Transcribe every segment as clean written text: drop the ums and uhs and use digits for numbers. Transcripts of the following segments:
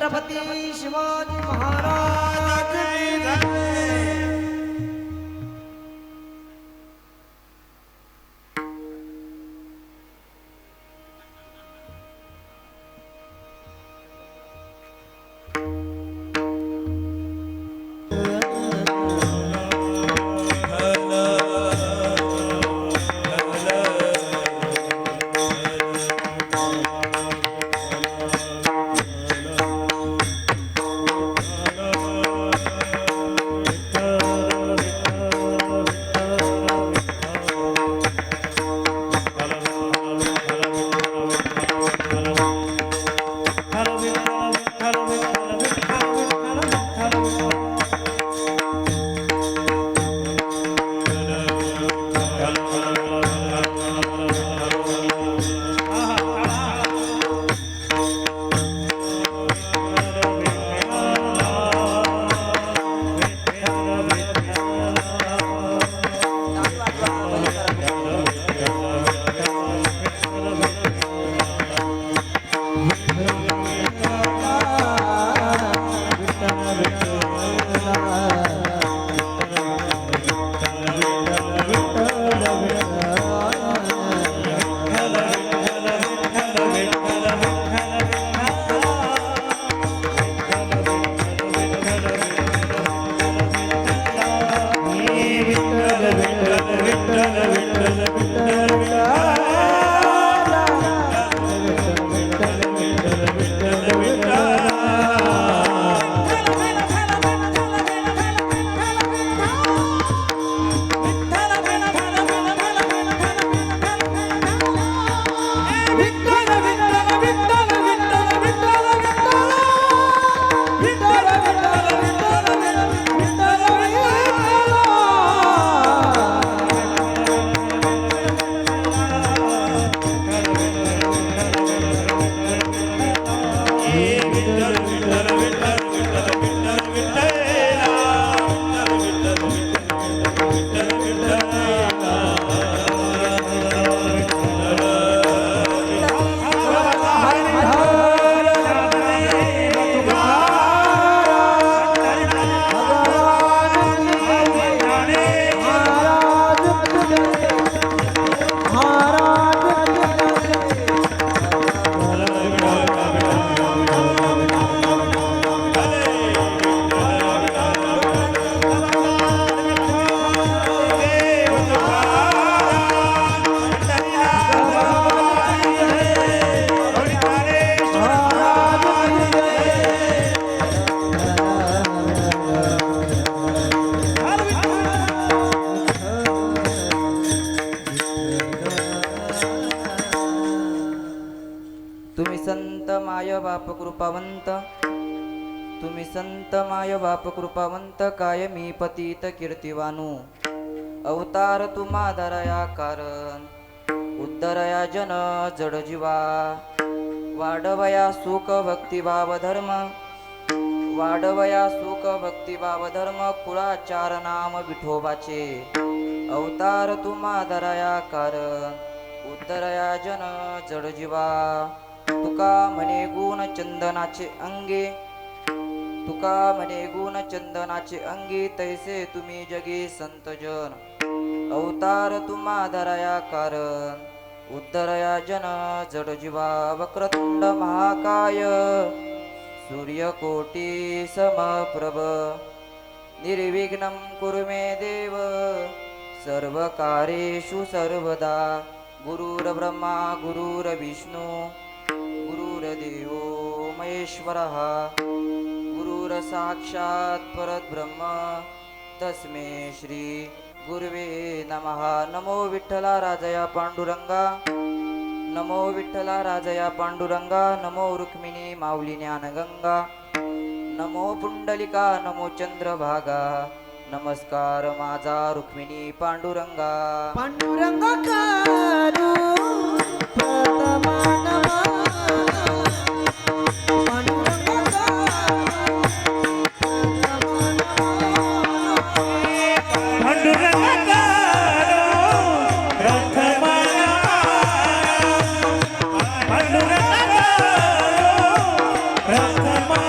छत्रपती शिवाजी महाराज की जय। तुम्ही संत माय बाप कृपावंत, तुम्ही संत माय बाप कृपावंत, कायमी पतित कीर्तिवानू, अवतार तुम्हा धरया कारण, उद्धरया जन जड जीवा, वाढवया सुख भक्तिभाव धर्म, वाढवया सुख भक्तिभाव धर्म, कुळाचार नाम विठोबाचे, अवतार तुम्हा धरया कारण, उद्धरया जन जड जीवा, तुका म्हणे गुण चंदनाचे अंगे, तुका म्हणे गुण चंदनाचे अंगी, तैसे तुम्ही जगी संत जन, अवतार तुम्हा धरया कारण, उद्धरया जन जड जीवा, वक्रतुंड महाकाय सूर्यकोटी समप्रभ, निर्विघ्नं कुरु मे देव सर्वकार्येषु सर्वदा, गुरुर्ब्रह्मा गुरुर्विष्णु गुरुर्देवो महेश्वरः, गुरुर्साक्षात् परब्रह्म तस्मै श्री गुरुवे नमः। नमो विठ्ठला राजया पांडुरंगा, नमो विठ्ठला राजया पांडुरंगा, नमो रुक्मिणी माऊली ज्ञानगंगा, नमो पुंडलिका नमो चंद्रभागा, नमस्कार माझा रुक्मिणी पांडुरंगा। पांडुरंगा करू प्रथमा नमः, पांडुरंगा पांडुरंगा प्रथमा नमः, पांडुरंगा प्रथमा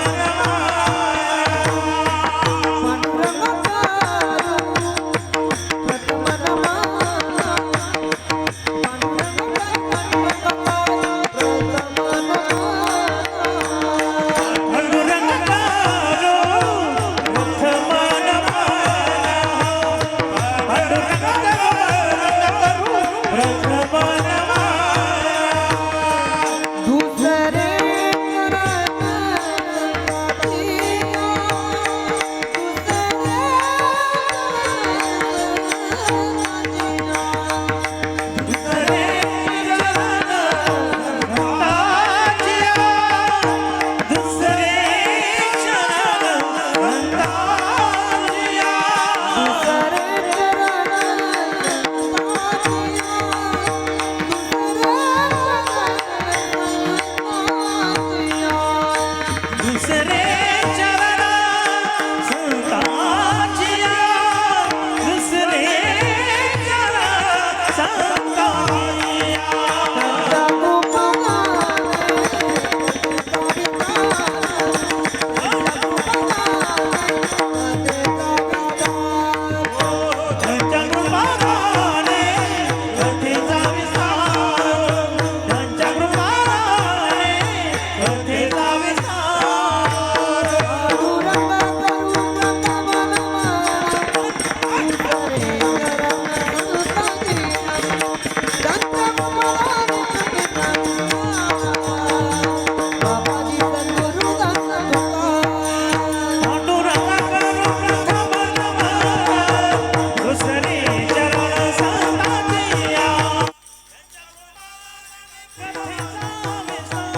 कथेचा विस्तार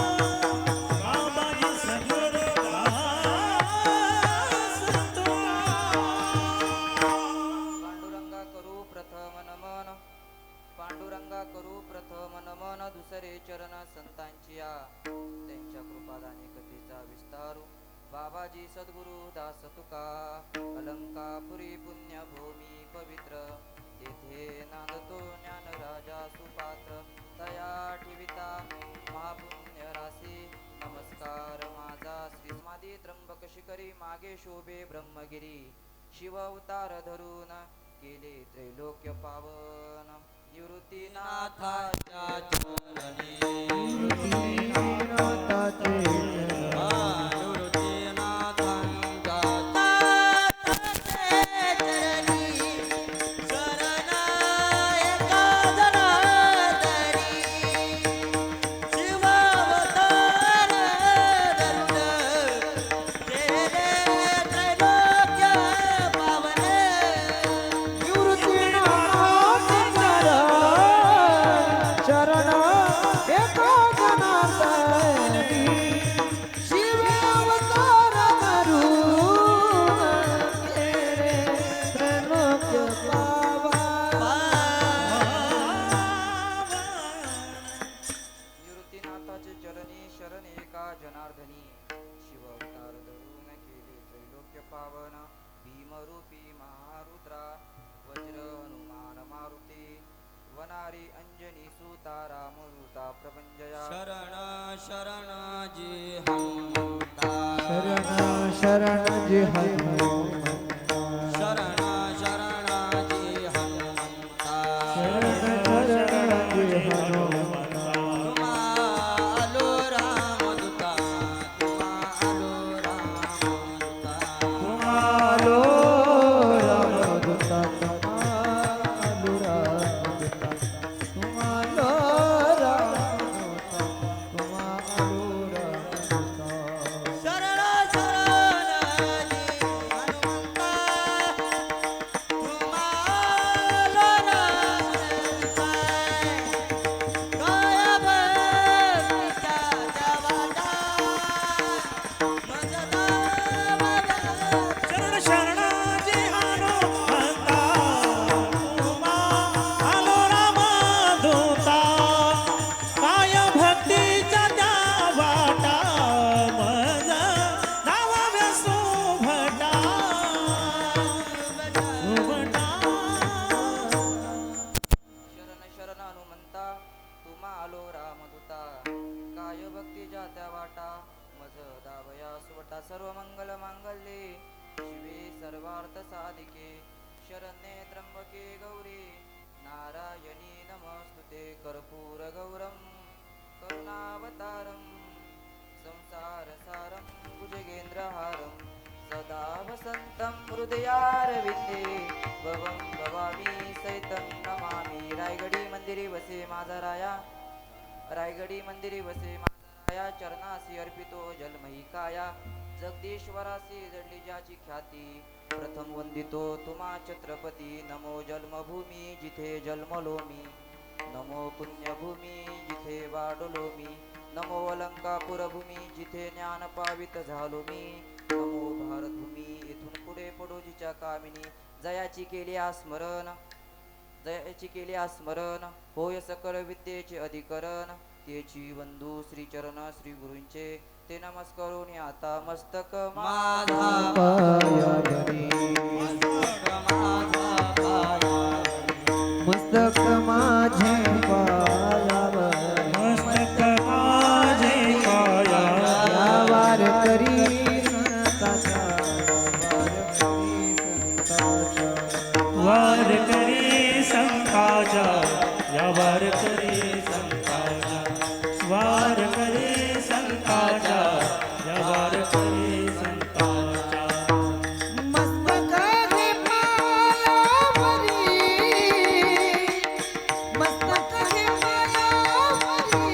बाबाजी सद्गुरुदास तुका. पांडुरंगा करू प्रथम नमन, पांडुरंगा करू प्रथम नमन, दुसरे चरण संतांची या त्यांच्या कृपादानी कथेचा विस्तारू. बाबाजी सद्गुरु दास तुका, अलंकापुरी पुण्यभूमी पवित्र, तेथे नांदतो ज्ञान राजा सुपात्र, तया ठेविता महापुण्य राशी. नमस्कार माझा श्री समाधी त्र्यंबक शिखरी, मागे शोभे ब्रह्मगिरी, शिव अवतार धरून केले त्रैलोक्य पावन. निवृत्तीनाथाच्या चरणी, निवृत्तीनाथाचे चरण एका जनार्दनी, शिव अवतार धरून केले त्रैलोक्य निवृत्तीनाथाचे चरणी शरण एका जनार्दनी, शिव अवतार धरून केले त्रैलोक्य पावन. भीमरूपी महारुद्रा, वज्र हनुमान मारुती, वनारी अंजनी सुता, रामदूता प्रपंजया. शरण शरण जी हनुमंता, शरण शरण जी हनुमंता, शरण शरण जी हनुमंता, शरण शरण जी हनुमंता. तुम्हा आलो रामदूता, तुम्हा आलो रामदूता, तुम्हालो रामदूता, तुम्हालो रामदूता, तुम्हालो रामदूता, तुम्हालो रामदूता. शरण शरण जी हनुमंता, तुम्हा आलो रामदूता. काय भक्तीच्या जवादा, मजदा मजदा. शरण शरणाजी हनुमंता, तुम्हा आलो रामदूता. काय भक्तीच्या त्या वाटा, मज धावाव्या सुभटा सुभटा. शरण शरण हनुमंता, तुम्हा आलो रामदूता. काय भक्ती जात्या वाटा, मज दावया सुवटा. सर्व मंगल मांगल्ये शिवे सर्वार्थ साधिके, शरण्ये त्र्यंबके गौरी, नारायणी नमस्तुते. कर्पूर गौरम करुणावतारम, संसार सारम भुजगेंद्रहारम, सदा वसंतं हृदयारविंदे, भवं भवामी सहितं नमामि. रायगडी मंदिरी वसे माझा राया, रायगडी मंदिरी वसे माझा राया, चरणासी अर्पितो जलमही काया. जगदीश्वरासी जडली ज्याची ख्याती, प्रथम वंदितो तुम्हा छत्रपती. नमो जन्मभूमी जिथे जन्मलो मी, नमो पुण्यभूमी जिथे वाढलो मी, नमो अलंकापुरभूमी जिथे ज्ञान पावित झालो मी, नमो भारतभूमी येथून पुढे पडोजीच्या कामिनी. जयाची केली स्मरण, जयाची केली स्मरण, होय सकल विद्येचे अधिकरण. तेची वंदू श्रीचरण श्री गुरूंचे, ते नमस्कारून आता मस्तक माझा पायावरी माझा पायावरी, मस्तक माझे पायावर, मस्तक माझे पायावर, यावर करी संताचा, यावर करी संताचा. वार करी संताचा, वार करी संताचा, वार करी संताचा, वार करी संताचा. मस्तक हे पायावरी, मस्तक हे पायावरी,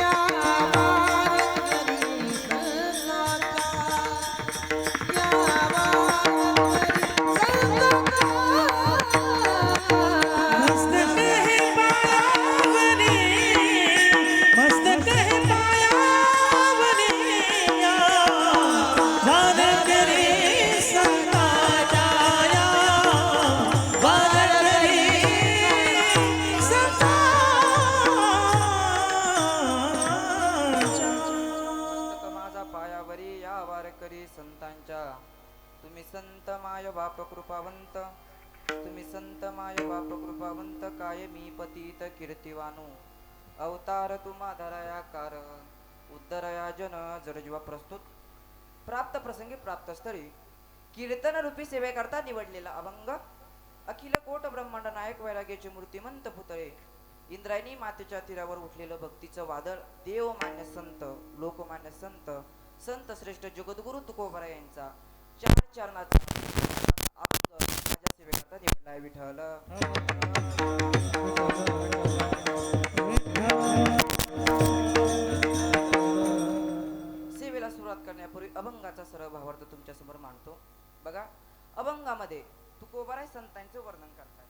यावर करी संताचा, यावर करी संताचा. मस्तक हे पायावरी, संत माय बाप कृपावंत तुम्ही संत माय बाप कृपावंत कायमी पतित कीर्तिवानू अवतार तुम्हा धराया कारण उद्धरया जन जडजीवा प्रस्तुत प्राप्त प्रसंगी प्राप्त स्थळी कीर्तन रूपी सेवेकरता निवडलेला अभंग अखिल कोट ब्रह्मांड नायक वैराग्याचे मूर्तिमंत पुतळे इंद्रायणी मातेच्या तीरावर उठलेलं भक्तीचं वादळ देवमान्य संत लोकमान्य संत संत श्रेष्ठ जगद्गुरु तुकोबरा यांचा चार चरणाचा अभंग माझ्या सेवेकरता निवडलाय विठ्ठल सेवेला सुरुवात करण्यापूर्वी अभंगाचा सरळ भावार्थ तुमच्या समोर मांडतो बघा अभंगामध्ये तुकोबाराय संतांचे वर्णन करताय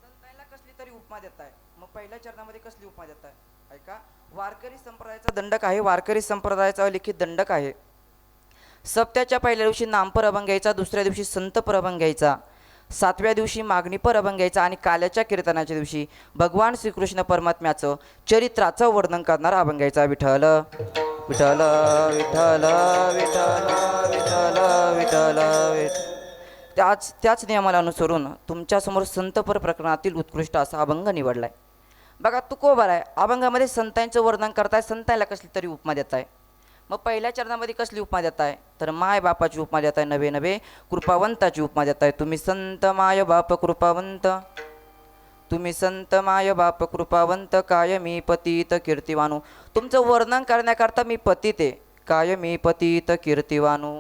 संतांना कसली तरी उपमा देताय मग पहिल्या चरणामध्ये कसली उपमा देताय ऐका वारकरी संप्रदायाचा दंडक आहे वारकरी संप्रदायाचा अलिखित दंडक आहे सप्त्याच्या पहिल्या दिवशी नामपर अभंग घ्यायचा दुसऱ्या दिवशी संतपर अभंग घ्यायचा सातव्या दिवशी मागणीपर अभंग घ्यायचा आणि काल्याच्या कीर्तनाच्या दिवशी भगवान श्रीकृष्ण परमात्म्याचं चरित्राचं वर्णन करणारा अभंग घ्यायचा विठ्ठल विठ्ठल विठ्ठल विठ्ठल विठ्ठल विठ्ठल त्याच नियमाला अनुसरून तुमच्यासमोर संतपर प्रकरणातील उत्कृष्ट असा अभंग निवडलाय बघा तुकोबार आहे अभंगामध्ये संतांचं वर्णन करताय संतांना कसली तरी उपमा देताय मग पहिल्या चरणामध्ये कसली उपमा देताय तर माय बापाची उपमा देताय नवे नवे कृपावंताची उपमा देताय तुम्ही संत माय बाप कृपावंत तुम्ही संत माय बाप कृपावंत काय मी पतित कीर्तिवानू तुमचं वर्णन करण्याकरता मी पतित आहे काय मी पतित कीर्तिवानू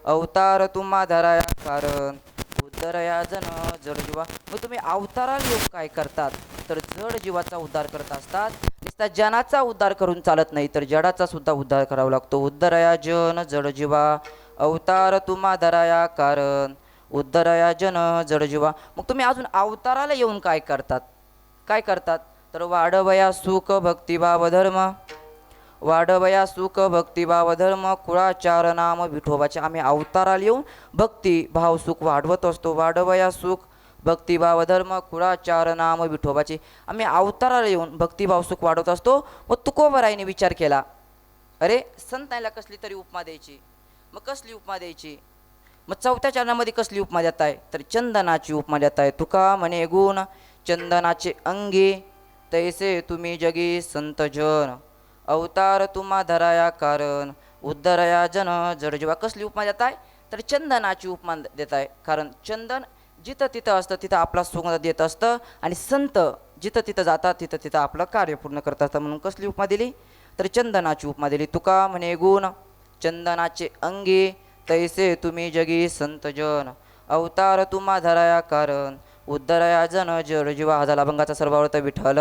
अवतार तुम्हा धराया कारण उद्धरया जन जड जीवा मग तुम्ही अवताराला येऊन काय करतात तर जड जीवाचा उद्धार करत असतात नुसता जनाचा उद्धार करून चालत नाही तर जडाचा सुद्धा उद्धार करावा लागतो उद्धरया जन जड जीवा अवतार तुम्हा धराया कारण उद्धरया जन जड जीवा मग तुम्ही अजून अवताराला येऊन काय करतात तर वाढवया सुख भक्तिभाव धर्म वाढवया सुख भक्तिभाव धर्म कुळाचार नाम विठोबाचे आम्ही अवताराला येऊन भक्ती भाव सुख वाढवत असतो वाढवया सुख भक्तिभाव धर्म कुळाचार नाम विठोबाचे आम्ही अवताराला येऊन भक्तिभाव सुख वाढवत असतो मग तुकोबराईने विचार केला अरे संतांना कसली तरी उपमा द्यायची मग कसली उपमा द्यायची मग चौथ्या चरणामध्ये कसली उपमा देताय तर चंदनाची उपमा देताय तुका म्हणे गुण चंदनाचे अंगी तैसे तुम्ही जगी संत जन अवतार तुम्हा धराया कारण उद्धरया जन जडजीवा कसली उपमा देताय तर चंदनाची उपमा देताय कारण चंदन जिथं तिथं असतं तिथं आपला सुगंध देत असतं आणि संत जिथं तिथं जातात तिथं तिथं आपलं कार्य पूर्ण करत असतं म्हणून कसली उपमा दिली तर चंदनाची उपमा दिली तुका म्हणे गुण चंदनाचे अंगी तैसे तुम्ही जगी संत जन अवतार तुम्हा धराया कारण उद्धरया जन जडजीवा हा झाला अभंगाचा सर्वार्थ विठ्ठल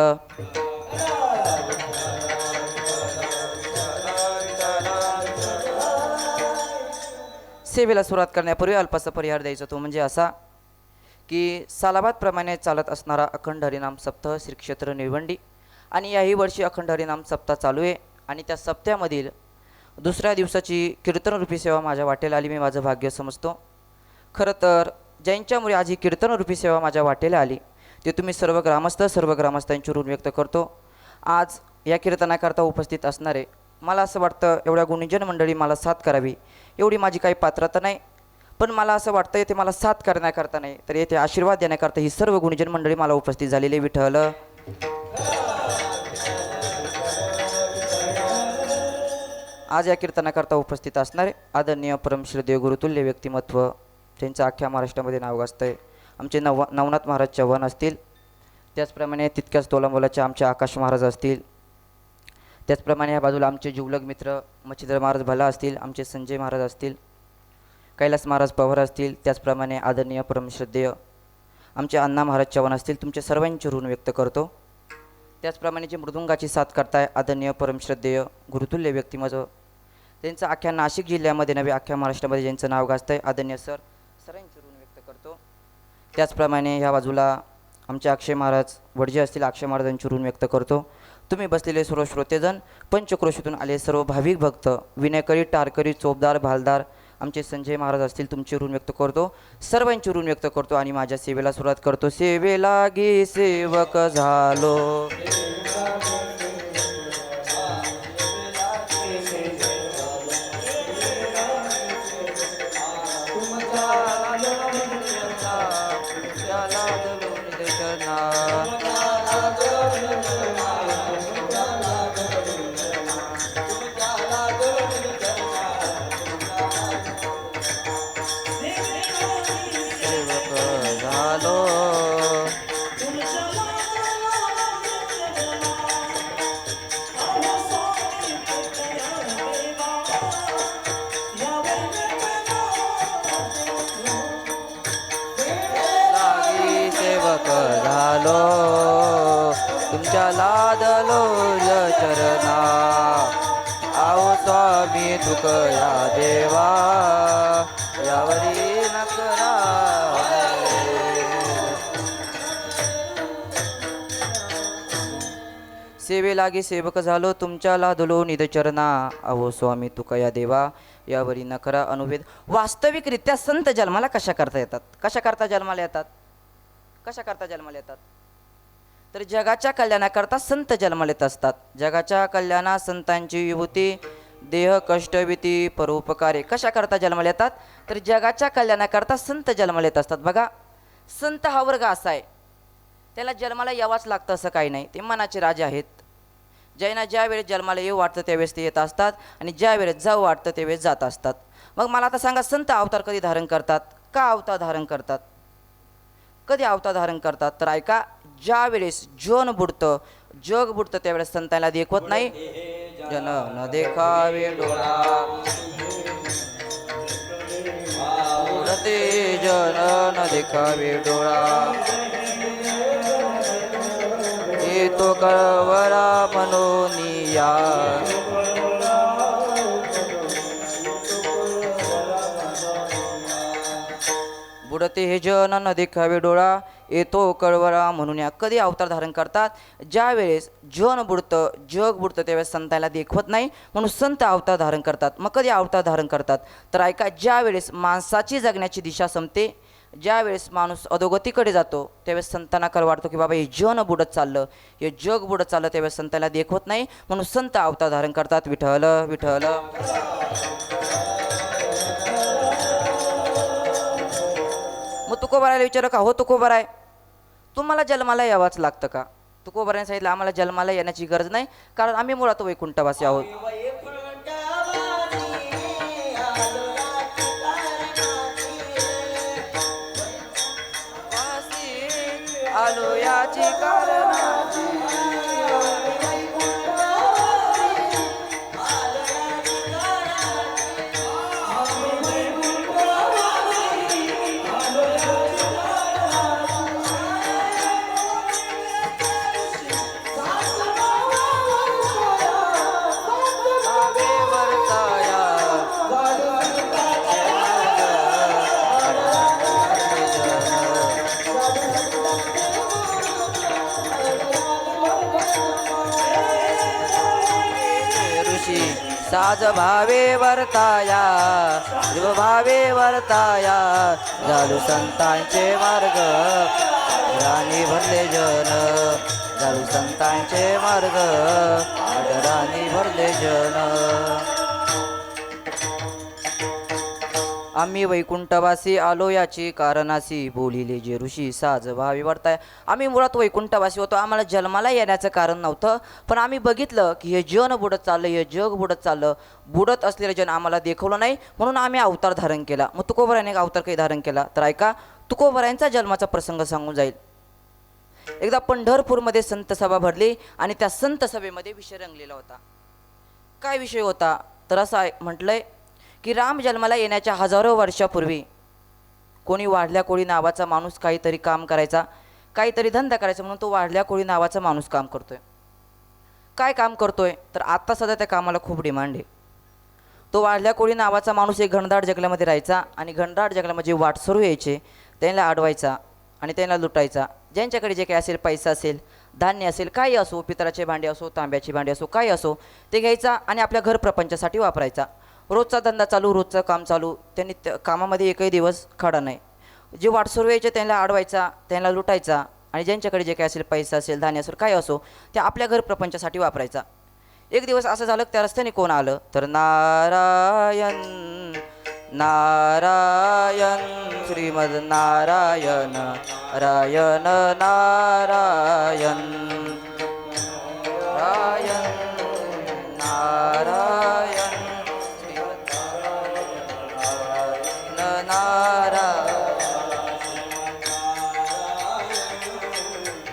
सेवेला सुरुवात करण्यापूर्वी अल्पसा परिहार द्यायचा तो म्हणजे असा की सालाबादप्रमाणे चालत असणारा अखंड हरिनाम सप्ताह श्री क्षेत्र निळवंडी आणि याही वर्षी अखंड हरिनाम सप्ताह चालू आहे आणि त्या सप्त्यामधील दुसऱ्या दिवसाची कीर्तनरूपी सेवा माझ्या वाटेला आली मी माझं भाग्य समजतो खरं तर ज्यांच्यामुळे आज ही कीर्तनरूपी सेवा माझ्या वाटेला आली ते तुम्ही सर्व ग्रामस्थांची ऋण व्यक्त करतो आज या कीर्तनाकरता उपस्थित असणारे मला असं वाटतं एवढ्या गुणीजन मंडळी मला साथ करावी एवढी माझी काही पात्रता नाही पण मला असं वाटतं येथे मला साथ करण्याकरता नाही तर येथे आशीर्वाद देण्याकरता ही सर्व गुणीजन मंडळी मला उपस्थित झालेली विठ्ठल आज या कीर्तनाकरता उपस्थित असणारे आदरणीय परमश्रद्धेय गुरुतुल्य व्यक्तिमत्व त्यांचं अख्ख्या महाराष्ट्रामध्ये नाव गाजतंय आमचे नवनाथ महाराज चव्हाण असतील त्याचप्रमाणे तितक्याच तोलामोलाचे आमचे आकाश महाराज असतील त्याचप्रमाणे या बाजूला आमचे जिवलग मित्र मच्छिंद्र महाराज भला असतील आमचे संजय महाराज असतील कैलास महाराज पवार असतील त्याचप्रमाणे आदरणीय परमश्रद्धेय आमचे अण्णा महाराज चव्हाण असतील तुमचे सर्वांचे ऋण व्यक्त करतो त्याचप्रमाणे जे मृदुंगाची साथ करताय आदरणीय परमश्रद्धेय गुरुतुल्य व्यक्तिमत्व त्यांचं अख्ख्या नाशिक जिल्ह्यामध्ये नव्हे अख्ख्या महाराष्ट्रामध्ये ज्यांचं नाव गाजतंय आदरणीय सर्वांचे ऋण व्यक्त करतो त्याचप्रमाणे ह्या बाजूला आमचे अक्षय महाराज वडजे असतील अक्षय महाराजांचे ऋण व्यक्त करतो तुम्ही बसलेले सर्व श्रोतेजन पंचक्रोशीतून आले सर्व भाविक भक्त विनयकरी टारकरी चोपदार भालदार आमचे संजय महाराज असतील तुमचे ऋण व्यक्त करतो सर्वांचे ऋण व्यक्त करतो आणि माझ्या सेवेला सुरुवात करतो सेवेला गे सेवक झालो तुमचा विठ्ठलो तुमच्या लादलो चरणा आओ स्वामी तुकया देवा यावरी नकरा सेवे लागे सेवक झालो तुमच्या लादलो निदचरणा अहो स्वामी तुकया देवा यावरी नखरा अनुभेद. वास्तविकरित्या संत जन्माला कशा करता येतात? कशा करता जन्माला येतात? कशा करता जन्माला येतात? तर जगाच्या कल्याणाकरता संत जन्माला येत असतात. जगाच्या कल्याणा संतांची विभूती देह कष्टभीती परोपकारे कशा करता जन्माला येतात? तर जगाच्या कल्याणाकरता संत जन्माला येत असतात. बघा, संत हा वर्ग असा आहे, त्याला जन्माला यावाच लागतं असं काही नाही. ते मनाचे राजे आहेत. ज्यांना ज्या वेळेस जन्माला येऊ वाटतं त्यावेळेस ते येत असतात आणि ज्या वेळेस जाऊ वाटतं त्यावेळेस जात असतात. मग मला आता सांगा, संत अवतार कधी धारण करतात? का अवतार धारण करतात? कधी अवतार धारण करतात? तर ऐका, ज्या वेळेस जन बुडतं, जग बुडतं त्यावेळेस संतांना देखवत नाही. जन न देखावे डोळा बुडते जन न देखावे डोळा तो कळवळा मनोनिया बुडते हे जन न देखावे डोळा येतो कळवळा म्हणून या. कधी अवतार धारण करतात? ज्या वेळेस जन बुडतं, जग बुडतं त्यावेळेस संतांना देखवत नाही म्हणून संत अवतार धारण करतात. मग कधी अवतार धारण करतात? तर ऐका, ज्या वेळेस माणसाची जगण्याची दिशा संपते, ज्या वेळेस माणूस अधोगतीकडे जातो त्यावेळेस संतांना कर वाटतो की बाबा हे जन बुडत चाललं, हे जग बुडत चाललं, त्यावेळेस संतांना देखवत नाही म्हणून संत अवतार धारण करतात. विठ्ठल विठ्ठल. मग तुकोबारायला विचार का, हो तुकोबाराय तुम्हाला जन्माला यावाच लागतं का? तुकोबाराने सांगितलं आम्हाला जन्माला येण्याची गरज नाही, कारण आम्ही मुळात वैकुंठवासी आहोत. आलो याची कारणाची साज भावे वर्ताया जीव भावे वर्ताया जालू संतांचे मार्ग राणी भरले जन जालू संतांचे मार्ग राणी भरले जन. आम्ही वैकुंठवासी आलो याची कारणासी बोलिले जे ऋषी साज भावी वर्ताय. आम्ही मुळात वैकुंठवासी होतो, आम्हाला जन्माला येण्याचं कारण नव्हतं, पण आम्ही बघितलं की हे जन बुडत चाललं, हे जग बुडत चाललं, बुडत असलेलं जन आम्हाला देखवलं नाही म्हणून आम्ही अवतार धारण केला. मग तुकोबाराने अवतार काही धारण केला? तर ऐका, तुकोबारायांचा जन्माचा प्रसंग सांगून जाईल. एकदा पंढरपूरमध्ये संत सभा भरली आणि त्या संत सभेमध्ये विषय रंगलेला होता. काय विषय होता? तर असं म्हटलंय की राम जन्माला येण्याच्या हजारो वर्षापूर्वी कोणी वाढल्या कोळी नावाचा माणूस काहीतरी काम करायचा, काहीतरी धंदा करायचा म्हणून तो वाढल्या कोळी नावाचा माणूस काम करतोय. काय काम करतोय? तर आत्ता सध्या त्या कामाला खूप डिमांड आहे. तो वाढल्या कोळी नावाचा माणूस एक घनदाट जंगलामध्ये राहायचा आणि घनदाट जंगलामध्ये वाटसरू यायचे, त्यांना अडवायचा आणि त्यांना लुटायचा. ज्यांच्याकडे जे काही असेल, पैसा असेल, धान्य असेल, काही असो, पितळाचे भांडे असो, तांब्याची भांडी असो, काही असो, ते घ्यायचा आणि आपल्या घर प्रपंचासाठी वापरायचा. रोजचा धंदा चालू, रोजचं काम चालू, त्यांनी कामामध्ये एकही दिवस खडा नाही. जे वाटसरू यायचे त्यांना अडवायचा, त्यांना लुटायचा आणि ज्यांच्याकडे जे काही असेल, पैसा असेल, धान्य असेल, काय असो, ते आपल्या घर प्रपंचासाठी वापरायचा. एक दिवस असं झालं, त्या रस्त्याने कोण आलं? तर नारायण नारायण श्रीमद नारायण नारायण नारायण नारायण नारायण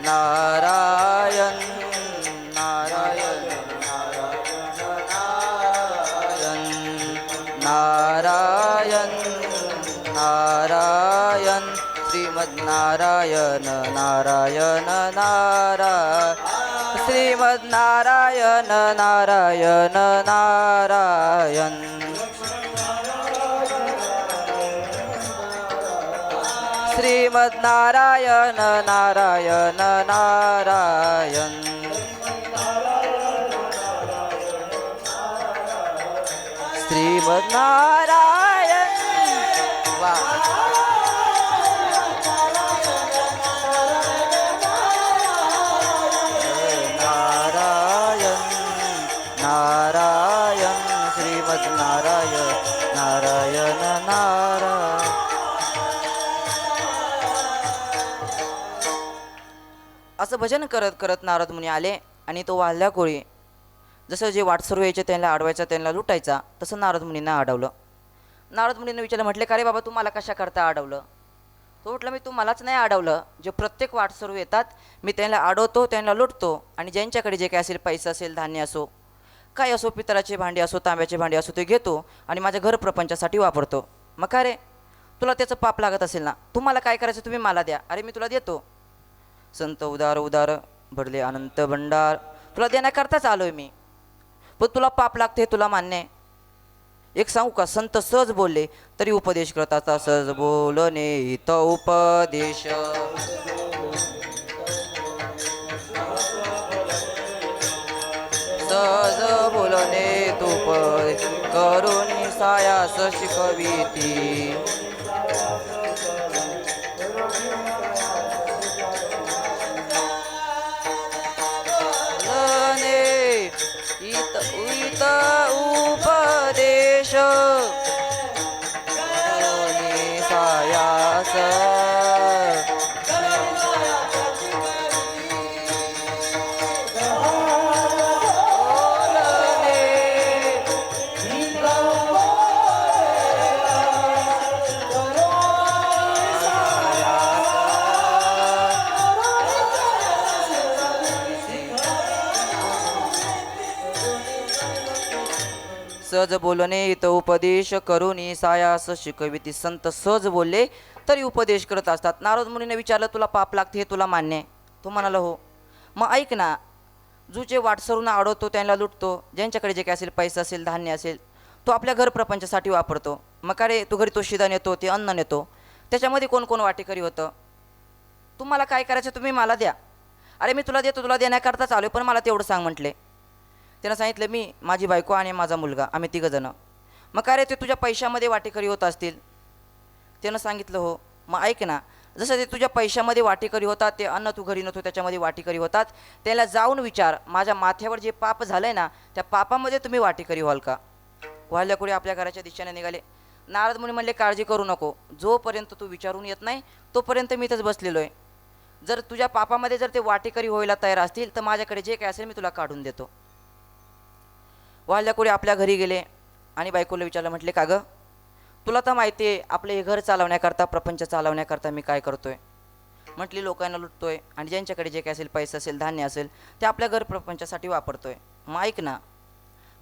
नारायण नारायण नारायण नारायण श्रीमद श्रीमद्नारायण नारायण नारायण श्रीमद्नारायण नारायण नारायण श्रीमद्नारायण नारायण नारायण श्रीमद्नारायण वा नारायण नारायण श्रीमद्नारायण नारायण नारायण असं भजन करत करत नारद मुनी आले आणि तो वाल्ल्या कोळी जसं जे वाटसरू यायचे त्यांना अडवायचा त्यांना लुटायचा तसं नारद मुनींना अडवलं. नारद मुनींना विचारलं, म्हटले का रे बाबा तू मला कशा करता अडवलं? तो म्हटलं मी तू मलाच नाही अडवलं, जे प्रत्येक वाटसरू येतात मी त्यांना अडवतो त्यांना लुटतो आणि ज्यांच्याकडे जे काय असेल पैसा असेल धान्य असो काय असो पितळाचे भांडे असो तांब्याचे भांडे असो ते घेतो आणि माझ्या घर प्रपंचासाठी वापरतो. मग का रे तुला त्याचं पाप लागत असेल ना, तुम्हाला काय करायचं तुम्ही मला द्या, अरे मी तुला देतो. संत उदार उदार भरले अनंत भंडार, तुला देण्याकरताच आलोय मी, पण तुला पाप लागते तुला मान्य आहे. एक सांगू का, संत सहज बोलले तरी उपदेश करतात. सहज बोलणे हित उपदेश सहज बोलणे तुप करुणी सायास शिकविती. इत उपदेश करुणी सायास सहज बोलणे इथं उपदेश करुणी सायास शिकविती. संत सहज बोलले तरी उपदेश करत असतात. नारद मुनीने विचारलं तुला पाप लागते हे तुला मान्य आहे? तो म्हणाला हो. मग ऐक ना, जो जे वाटसरूंना अडवतो त्यांना लुटतो, ज्यांच्याकडे जे काय असेल पैसा असेल धान्य असेल तो आपल्या घर प्रपंचासाठी वापरतो. मग का रे तू घरी तो शिदा नेतो ते अन्न नेतो, त्याच्यामध्ये कोण कोण वाटेकरी होतं? तुम्हाला काय करायचं तुम्ही मला द्या, अरे मी तुला देतो तुला देण्याकरताच आलो पण मला तेवढं सांग म्हटले. त्यानं सांगितलं मी माझी बायको आणि माझा मुलगा आम्ही तिघंजणं. मग काय रे ते तुझ्या पैशामध्ये वाटेकरी होत असतील? त्यानं सांगितलं हो. मग ऐक ना, जसं ते तुझ्या पैशामध्ये वाटेकरी होतात ते अन्न तू घरी नव्हतो त्याच्यामध्ये वाटेकरी होतात, त्याला जाऊन विचार माझ्या माथ्यावर जे पाप झालं आहे ना त्या पापामध्ये तुम्ही वाटेकरी व्हाल का? व्हायला कोणी आपल्या घराच्या दिशेने निघाले. नारद मुनी म्हणले काळजी करू नको, जोपर्यंत तू विचारून येत नाही तोपर्यंत मी इथंच बसलेलो आहे. जर तुझ्या पापामध्ये जर ते वाटेकरी व्हायला तयार असतील तर माझ्याकडे जे काय असेल मी तुला काढून देतो. वाल्याकोडी आपल्या घरी गेले आणि बायकोला विचारलं, म्हटले का गं तुला तर माहिती आहे आपले हे घर चालवण्याकरता प्रपंच चालवण्याकरता मी काय करतोय? म्हटली लोकांना लुटतोय आणि ज्यांच्याकडे जे काय असेल पैसा असेल धान्य असेल ते आपल्या घर प्रपंचासाठी वापरतोय. मग ऐक ना,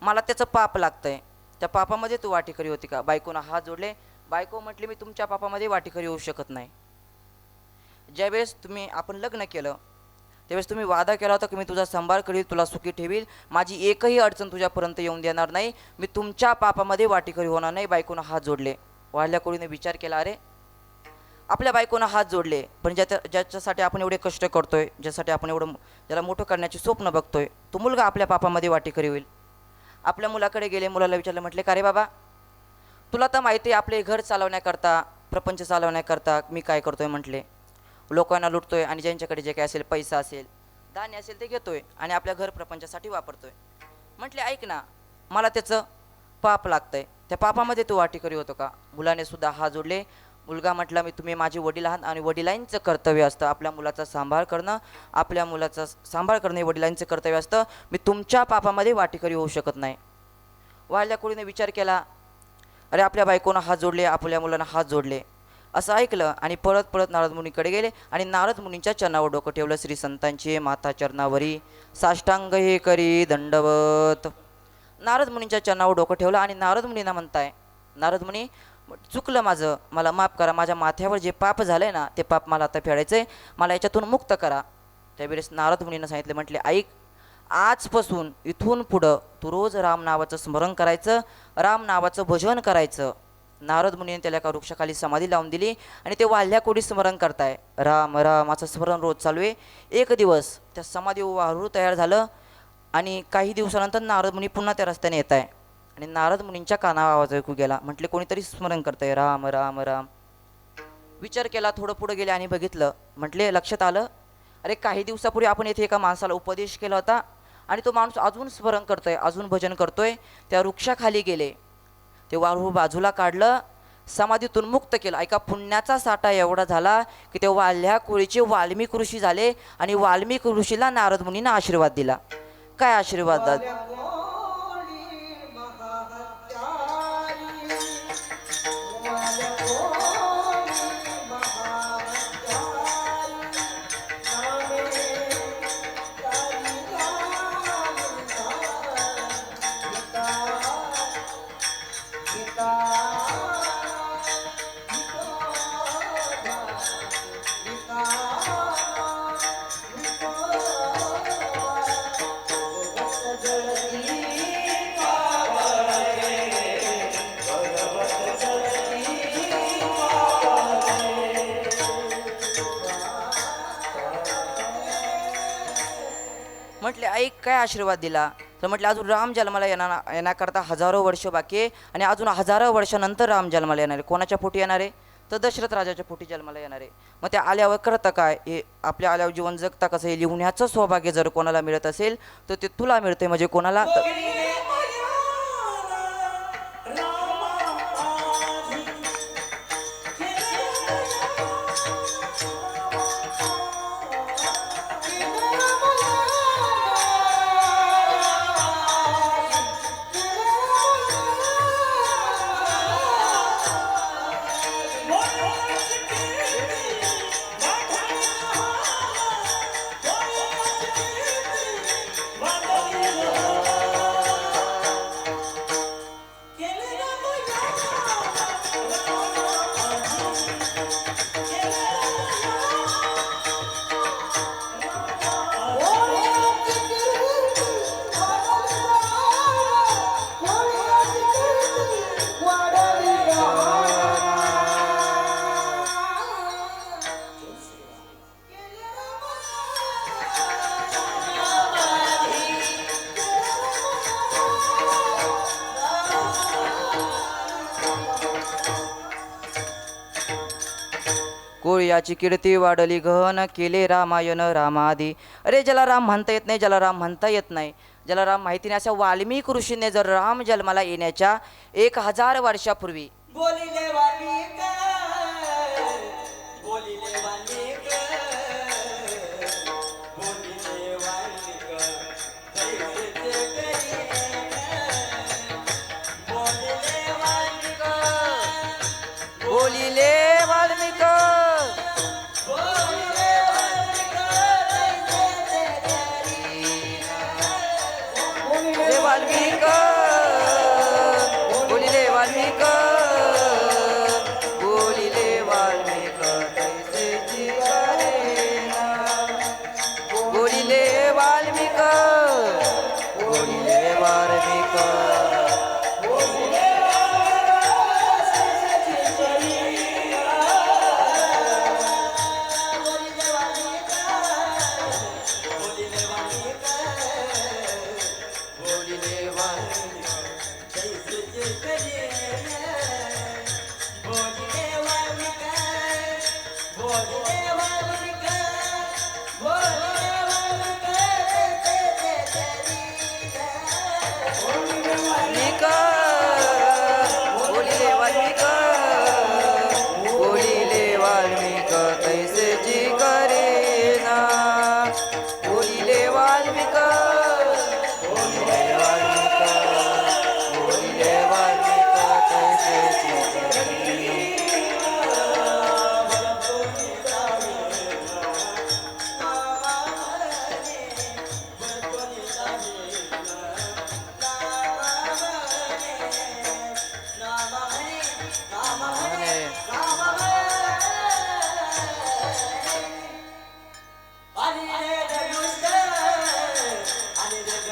मला त्याचं पाप लागतंय, त्या पापामध्ये तू वाटेकरी होती का? बायकोनं हात जोडले. बायको म्हटली मी तुमच्या पापामध्ये वाटेकरी होऊ शकत नाही. ज्यावेळेस आपण लग्न केलं त्यावेळेस तुम्ही वादा केला होता की मी तुझा सांभाळ करील, तुला सुखी ठेवील, माझी एकही अडचण तुझ्यापर्यंत येऊन देणार नाही, मी तुमच्या पापामध्ये वाटेकरी होणार नाही. बायकोनं हात जोडले. वाढल्या कोळीने विचार केला, अरे आपल्या बायकोनं हात जोडले पण ज्याच्यासाठी आपण एवढे कष्ट करतोय, ज्यासाठी आपण एवढं ज्याला मोठं करण्याची स्वप्न बघतोय, तो मुलगा आपल्या पापामध्ये वाटेकरी होईल. आपल्या मुलाकडे गेले, मुलाला विचारलं, म्हटले का रे बाबा तुला तर माहिती आहे आपले घर चालवण्याकरता प्रपंच चालवण्याकरता मी काय करतोय? म्हटले लोकांना लुटतोय आणि ज्यांच्याकडे जे काय असेल पैसा असेल धान्य असेल ते घेतोय आणि आपल्या घर प्रपंचासाठी वापरतोय. म्हटले ऐक ना, मला त्याचं पाप लागतंय, त्या पापामध्ये तू वाटेकरी होतो का? मुलाने सुद्धा हात जोडले. मुलगा म्हटला मी तुम्ही माझे वडील आहात आणि वडिलांचं कर्तव्य असतं आपल्या मुलाचा सांभाळ करणं, आपल्या मुलाचा सांभाळ करणं हे वडिलांचं कर्तव्य असतं, मी तुमच्या पापामध्ये वाटेकरी होऊ शकत नाही. वाढल्या कोळीने विचार केला, अरे आपल्या बायकोनं हात जोडले, आपल्या मुलांना हात जोडले. असं ऐकलं आणि पळत पळत नारद मुनीकडे गेले आणि नारद मुनींच्या चरणावर डोकं ठेवलं. श्री संतांचे माता चरणावरी साष्टांग हे करी दंडवत. नारद मुनींच्या चरणावर डोकं ठेवलं आणि नारद मुनींना म्हणताय, नारद मुनी चुकलं माझं, मला माफ करा, माझ्या माथ्यावर जे पाप झालंय ना ते पाप मला आता फेडायचंय, मला याच्यातून मुक्त करा. त्यावेळेस नारद मुनीनं सांगितले, म्हटले ऐक, आजपासून इथून पुढं तू रोज राम नावाचं स्मरण करायचं, राम नावाचं भजन करायचं. नारद मुनीने त्याला एका वृक्षाखाली समाधी लावून दिली आणि ते वाल्ह्या कोडी स्मरण करताय, राम राम असं स्मरण रोज चालू आहे. एक दिवस त्या समाधी वारूळ तयार झालं आणि काही दिवसानंतर नारद मुनी पुन्हा त्या रस्त्याने येत आहे आणि नारद मुनींच्या कानावर आवाज ऐकू गेला. म्हटले कोणीतरी स्मरण करतंय राम राम राम. विचार केला, थोडं पुढं गेले आणि बघितलं. म्हटले लक्षात आलं, अरे काही दिवसापूर्वी आपण येथे एका माणसाला उपदेश केला होता आणि तो माणूस अजून स्मरण करतोय, अजून भजन करतोय. त्या वृक्षाखाली गेले, ते वारूळ बाजूला काढलं, समाधीतून मुक्त केलं. ऐका, पुण्याचा साठा एवढा झाला की ते वाल्ह्या कोळीचे वाल्मिक ऋषी झाले आणि वाल्मिक ऋषीला नारद मुनींना आशीर्वाद दिला. काय आशीर्वाद दाद? म्हटले ऐक, काय आशीर्वाद दिला? तर म्हटले अजून राम जन्माला येण्याकरता हजारो वर्ष बाकी आहे आणि अजून हजारो वर्षानंतर राम जन्माला येणार आहे. कोणाच्या पोटी येणार आहे? तर दशरथ राजाच्या पोटी जन्माला येणार आहे. मग त्या आल्यावर करतं काय? हे आपल्या आल्यावर जीवन जगता कसं हे लिहण्याचं सौभाग्य जर कोणाला मिळत असेल तर ते तुला मिळते. म्हणजे कोणाला कोळ्याची कीर्ती वाढली गहन, केले रामायण रामादी. अरे ज्याला राम म्हणता येत नाही, ज्याला राम म्हणता येत नाही, ज्याला राम माहिती नाही, अशा वाल्मिक ऋषीने जर राम जन्माला येण्याच्या 1000 वर्षापूर्वी बोलिले वाल्मिक, बोलिले वाल्मिक, बोलिले वाल्मिक, जैसे करीन. बोलिले वाल्मिक, बोलिले वाल्मिक, बोलिले वाल्मिक, जैसे करीन. बोलिले वाल्मिक, बोलिले वाल्मिक, बोलिले वाल्मिक, तैसेची करेना. बोलिले वाल्मिक, बोलिले वाल्मिक,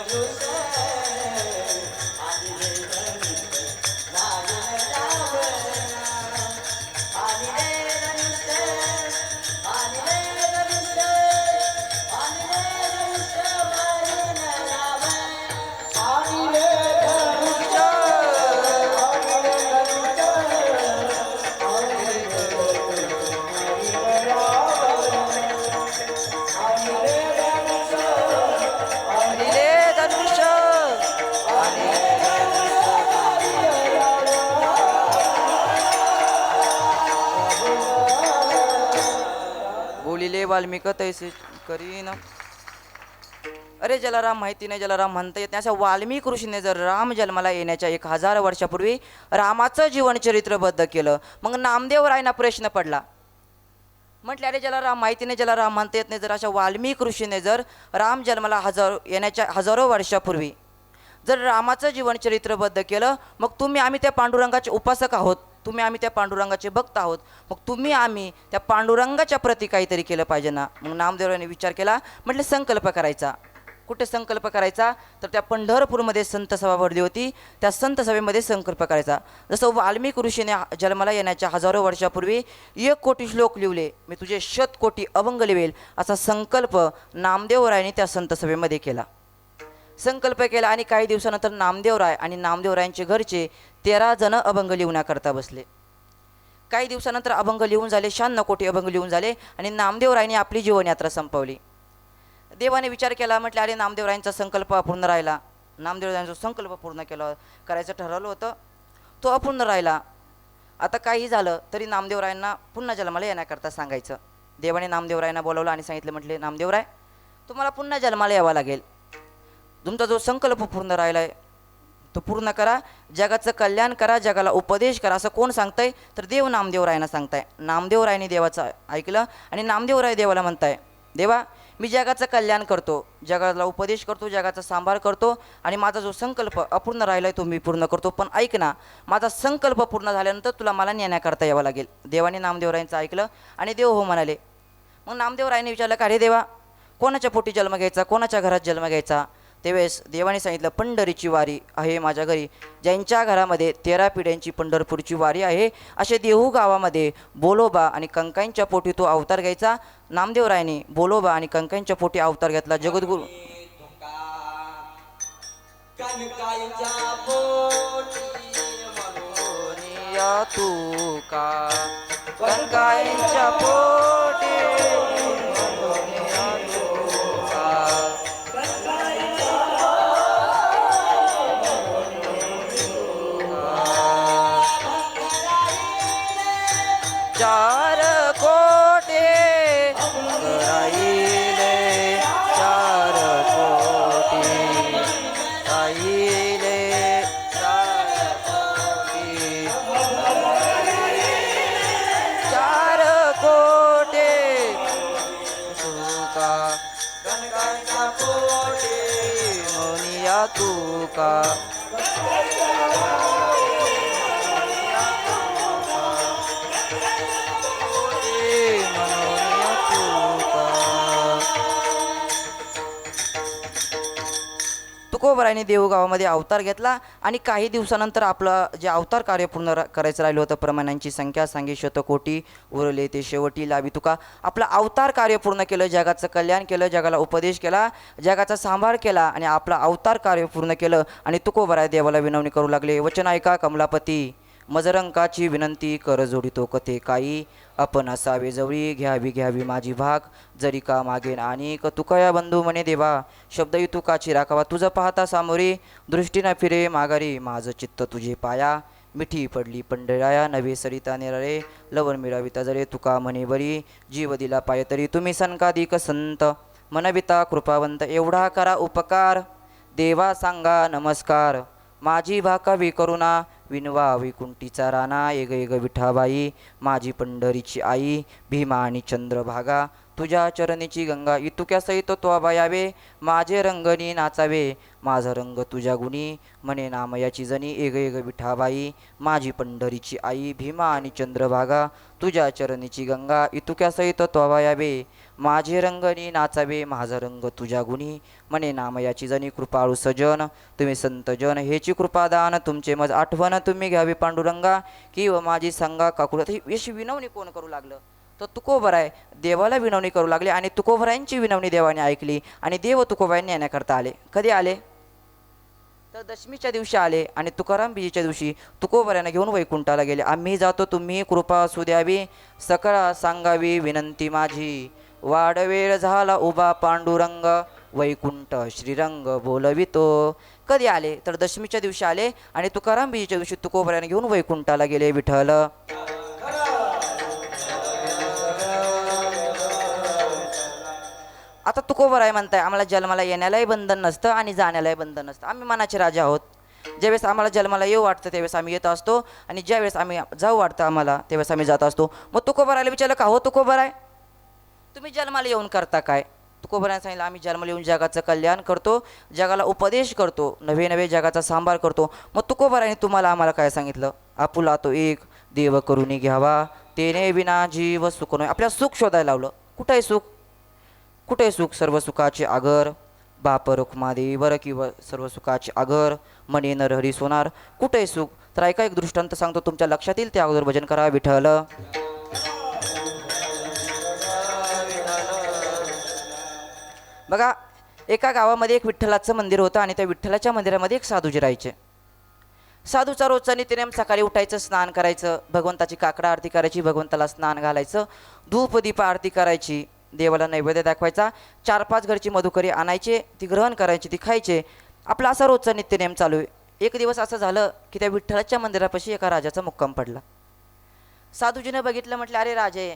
धनुष आणि रे धनुष मारून रावणा आणि रे धनुष आणि रे धनुष आणि रे धनुष मारून रावणा आणि रे रे धनुष बोलिले वाल्मिक तैसे करीन. अरे ज्याला राम माहिती नाही, ज्याला राम म्हणता येत नाही, अशा वाल्मिक ऋषीने जर राम जन्माला येण्याच्या 1000 वर्षापूर्वी रामाचं जीवनचरित्रबद्ध केलं, मग नामदेव रायना प्रश्न पडला. म्हटले अरे ज्याला राम माहिती नाही, ज्याला राम म्हणता येत नाही, जर अशा वाल्मिक ऋषीने जर राम जन्माला येण्याच्या हजारो वर्षापूर्वी जर रामाचं जीवनचरित्रबद्ध केलं, मग तुम्ही आम्ही त्या पांडुरंगाचे उपासक आहोत, तुम्ही आम्ही त्या पांडुरंगाचे भक्त आहोत, मग तुम्ही आम्ही त्या पांडुरंगाच्या प्रती काहीतरी केलं पाहिजे ना. मग नामदेवराने विचार केला, म्हटले संकल्प करायचा. कुठे संकल्प करायचा, तर त्या पंढरपूरमध्ये संत सभा भरली होती, त्या संत सभेमध्ये संकल्प करायचा. जसं वाल्मिक ऋषीने जन्माला येण्याच्या हजारो वर्षापूर्वी 1 कोटी श्लोक लिहिले, मी तुझे 100 कोटी अभंग लिवेल, असा संकल्प नामदेवरायांनी त्या संत सभेमध्ये केला. संकल्प केला आणि काही दिवसानंतर नामदेवराय आणि नामदेवरायांचे घरचे 13 जण अभंग लिहण्याकरता बसले. काही दिवसानंतर अभंग लिहून झाले, 96 कोटी अभंग लिहून झाले आणि नामदेवरायांनी आपली जीवनयात्रा संपवली. देवाने विचार केला, म्हटलं अरे नामदेवरायांचा संकल्प अपूर्ण राहिला. नामदेवरायांचा संकल्प पूर्ण केला करायचं ठरवलं होतं, तो अपूर्ण राहिला. आता काही झालं तरी नामदेवरायांना पुन्हा जन्माला येण्याकरता सांगायचं. देवाने नामदेवरायांना बोलावलं आणि सांगितलं, म्हटले नामदेवराय तुम्हाला पुन्हा जन्माला यावं लागेल. तुमचा जो संकल्प पूर्ण राहिला आहे तो पूर्ण करा, जगाचं कल्याण करा, जगाला उपदेश करा. असं कोण सांगताय, तर देव नामदेवरायांना सांगताय. नामदेवरायांनी देवाचं ऐकलं आणि नामदेवराय देवाला म्हणताय, देवा मी जगाचं कल्याण करतो, जगाला उपदेश करतो, जगाचा सांभाळ करतो आणि माझा जो संकल्प अपूर्ण राहिला आहे तो मी पूर्ण करतो. पण ऐक ना, माझा संकल्प पूर्ण झाल्यानंतर तुला मला नेण्याकरता यावं लागेल. देवाने नामदेवरायांचं ऐकलं आणि देव हो म्हणाले. मग नामदेवरायांनी विचारलं का रे देवा, कोणाच्या पोटी जन्म घ्यायचा, कोणाच्या घरात जन्म घ्यायचा. त्यावेळेस देवाने सांगितलं, पंढरीची वारी आहे माझ्या घरी, ज्यांच्या घरामध्ये 13 पिढ्यांची पंढरपूरची वारी आहे, असे देहू गावामध्ये बोलोबा आणि कंकाईंच्या पोटी तो अवतार घ्यायचा. नामदेवरायांनी बोलोबा आणि कंकाईंच्या पोटी अवतार घेतला. जगद्गुरु कनकाईच्या पोटी म्हणून या तू का, कंकाईंच्या पोटी म्हणून या तू का. चार कोटे राहिले, 4 कोटी राहिले, 4 कोटी, 4 कोटे तुका, गणगाईच्या पोटी मुनिया तुका. तुकोबरायांनी देऊगावामध्ये अवतार घेतला आणि काही दिवसानंतर आपलं जे अवतार कार्य पूर्ण करायचं राहिलं होतं, प्रमाणांची संख्या सांगे शतकोटी उरले ते शेवटी लावी तुका. आपलं अवतार कार्य पूर्ण केलं, जगाचं कल्याण केलं, जगाला उपदेश केला, जगाचा सांभाळ केला आणि आपलं अवतार कार्य पूर्ण केलं. आणि तुकोबराय देवाला विनवणी करू लागले, वचन ऐका कमलापती, मजरंकाची विनंती कर जोडितो कथे काही, आपण असावे जवळी, घ्यावी घ्यावी माझी भाग, जरी का मागेन आणि तुकया बंधू म्हणे देवा, शब्दही तुकाची राखावा, तुझं पाहता सामोरी, दृष्टीनं फिरे माघारी, माझं चित्त तुझे पाया, मिठी पडली पंढराया, नवे सरिता निराळे, लवण मिळाविता जरे, तुका म्हणे बरी, जीव दिला पाय तरी, तुम्ही सनकाधिक संत, मनविता कृपावंत, एवढा करा उपकार, देवा सांगा नमस्कार, माझी भाकावी करुणा, विनवा वैकुंठीचा राणा, एग एग विठाबाई, माझी पंढरीची आई, भीमा आणि चंद्रभागा, तुझ्या चरणीची गंगा इतुक्या सहित तो यावे माझे रंगणी नाचावे माझा रंग तुझ्या गुणी म्हणे नामयाची जणी एग एग विठाबाई माझी पंढरीची आई भीमा आणि चंद्रभागा तुझ्या चरणीची गंगा इतुक्या सहित तो यावे माझे रंगणी नाचावे माझा रंग तुझ्या गुणी म्हणे नामयाची जणी कृपाळू सजन तुम्ही संतजन हेची कृपादान तुमचे मज आठवण तुम्ही घ्यावी पांडुरंगा की व माझी सांगा काकुळ अशी विनवणी कोण करू लागलं तर तुकोबराय देवाला विनवणी करू लागले आणि तुकोबरायांची विनवणी देवाने ऐकली आणि देव तुकोबायांनी येण्याकरता आले. कधी आले तर दशमीच्या दिवशी आले आणि तुकाराम बीजीच्या दिवशी तुकोबऱ्यानं घेऊन वैकुंठाला गेले. आम्ही जातो तुम्ही कृपा असू द्यावी सकळा सांगावी विनंती माझी वाडवेळ झाला उभा पांडुरंग वैकुंठ श्रीरंग बोलवितो. कधी आले तर दशमीच्या दिवशी आले आणि तुकाराम बीजीच्या दिवशी तुकोबऱ्यानं घेऊन वैकुंठाला गेले. विठ्ठल आता तुकोबराय म्हणताय आम्हाला जन्माला येण्यालाही बंधन नसतं आणि जाण्यालाही बंधन नसतं. आम्ही मनाचे राजा आहोत. ज्यावेळेस आम्हाला जन्माला येऊ वाटतं त्यावेळेस आम्ही येत असतो आणि ज्यावेळेस आम्ही जाऊ वाटतं आम्हाला त्यावेळेस आम्ही जात असतो. मग तुकोबरायला विचारलं का हो तुकोबराय तुम्ही जन्माला येऊन करता काय. तुकोबरायने सांगितलं आम्ही जन्माला येऊन जगाचं कल्याण करतो जगाला उपदेश करतो नवे नवे जगाचा सांभाळ करतो. मग तुकोबरायने तुम्हाला आम्हाला काय सांगितलं आपुला तो एक देव करुणी घ्यावा तेने विना जीव सुख नये. आपल्याला सुख शोधायला लावलं. कुठं आहे सुख कुठे सुख सर्व सुखाचे आगर बाप रुक्मादेवी वर किंवा सर्व सुखाचे आगर मने नरहरी सोनार कुठे सुख. तर ऐका एक दृष्टांत सांगतो तुमच्या लक्षात येईल त्या अगोदर भजन करा. विठ्ठल बघा एका गावामध्ये एक विठ्ठलाचं मंदिर होतं आणि त्या विठ्ठलाच्या मंदिरामध्ये एक साधूजी राहायचे. साधूचा रोजचा नित्यनेम सकाळी उठायचं स्नान करायचं भगवंताची काकडा आरती करायची भगवंताला स्नान घालायचं धूप दीप आरती करायची देवाला नैवेद्य दाखवायचा 4-5 घरची मधुकरी आणायचे ती ग्रहण करायची ती खायचे. आपला असा रोजचा नित्यनेम चालू आहे. एक दिवस असं झालं की त्या विठ्ठलाच्या मंदिरापाशी एका राजाचा मुक्काम पडला. साधूजीने बघितलं म्हटलं अरे राजे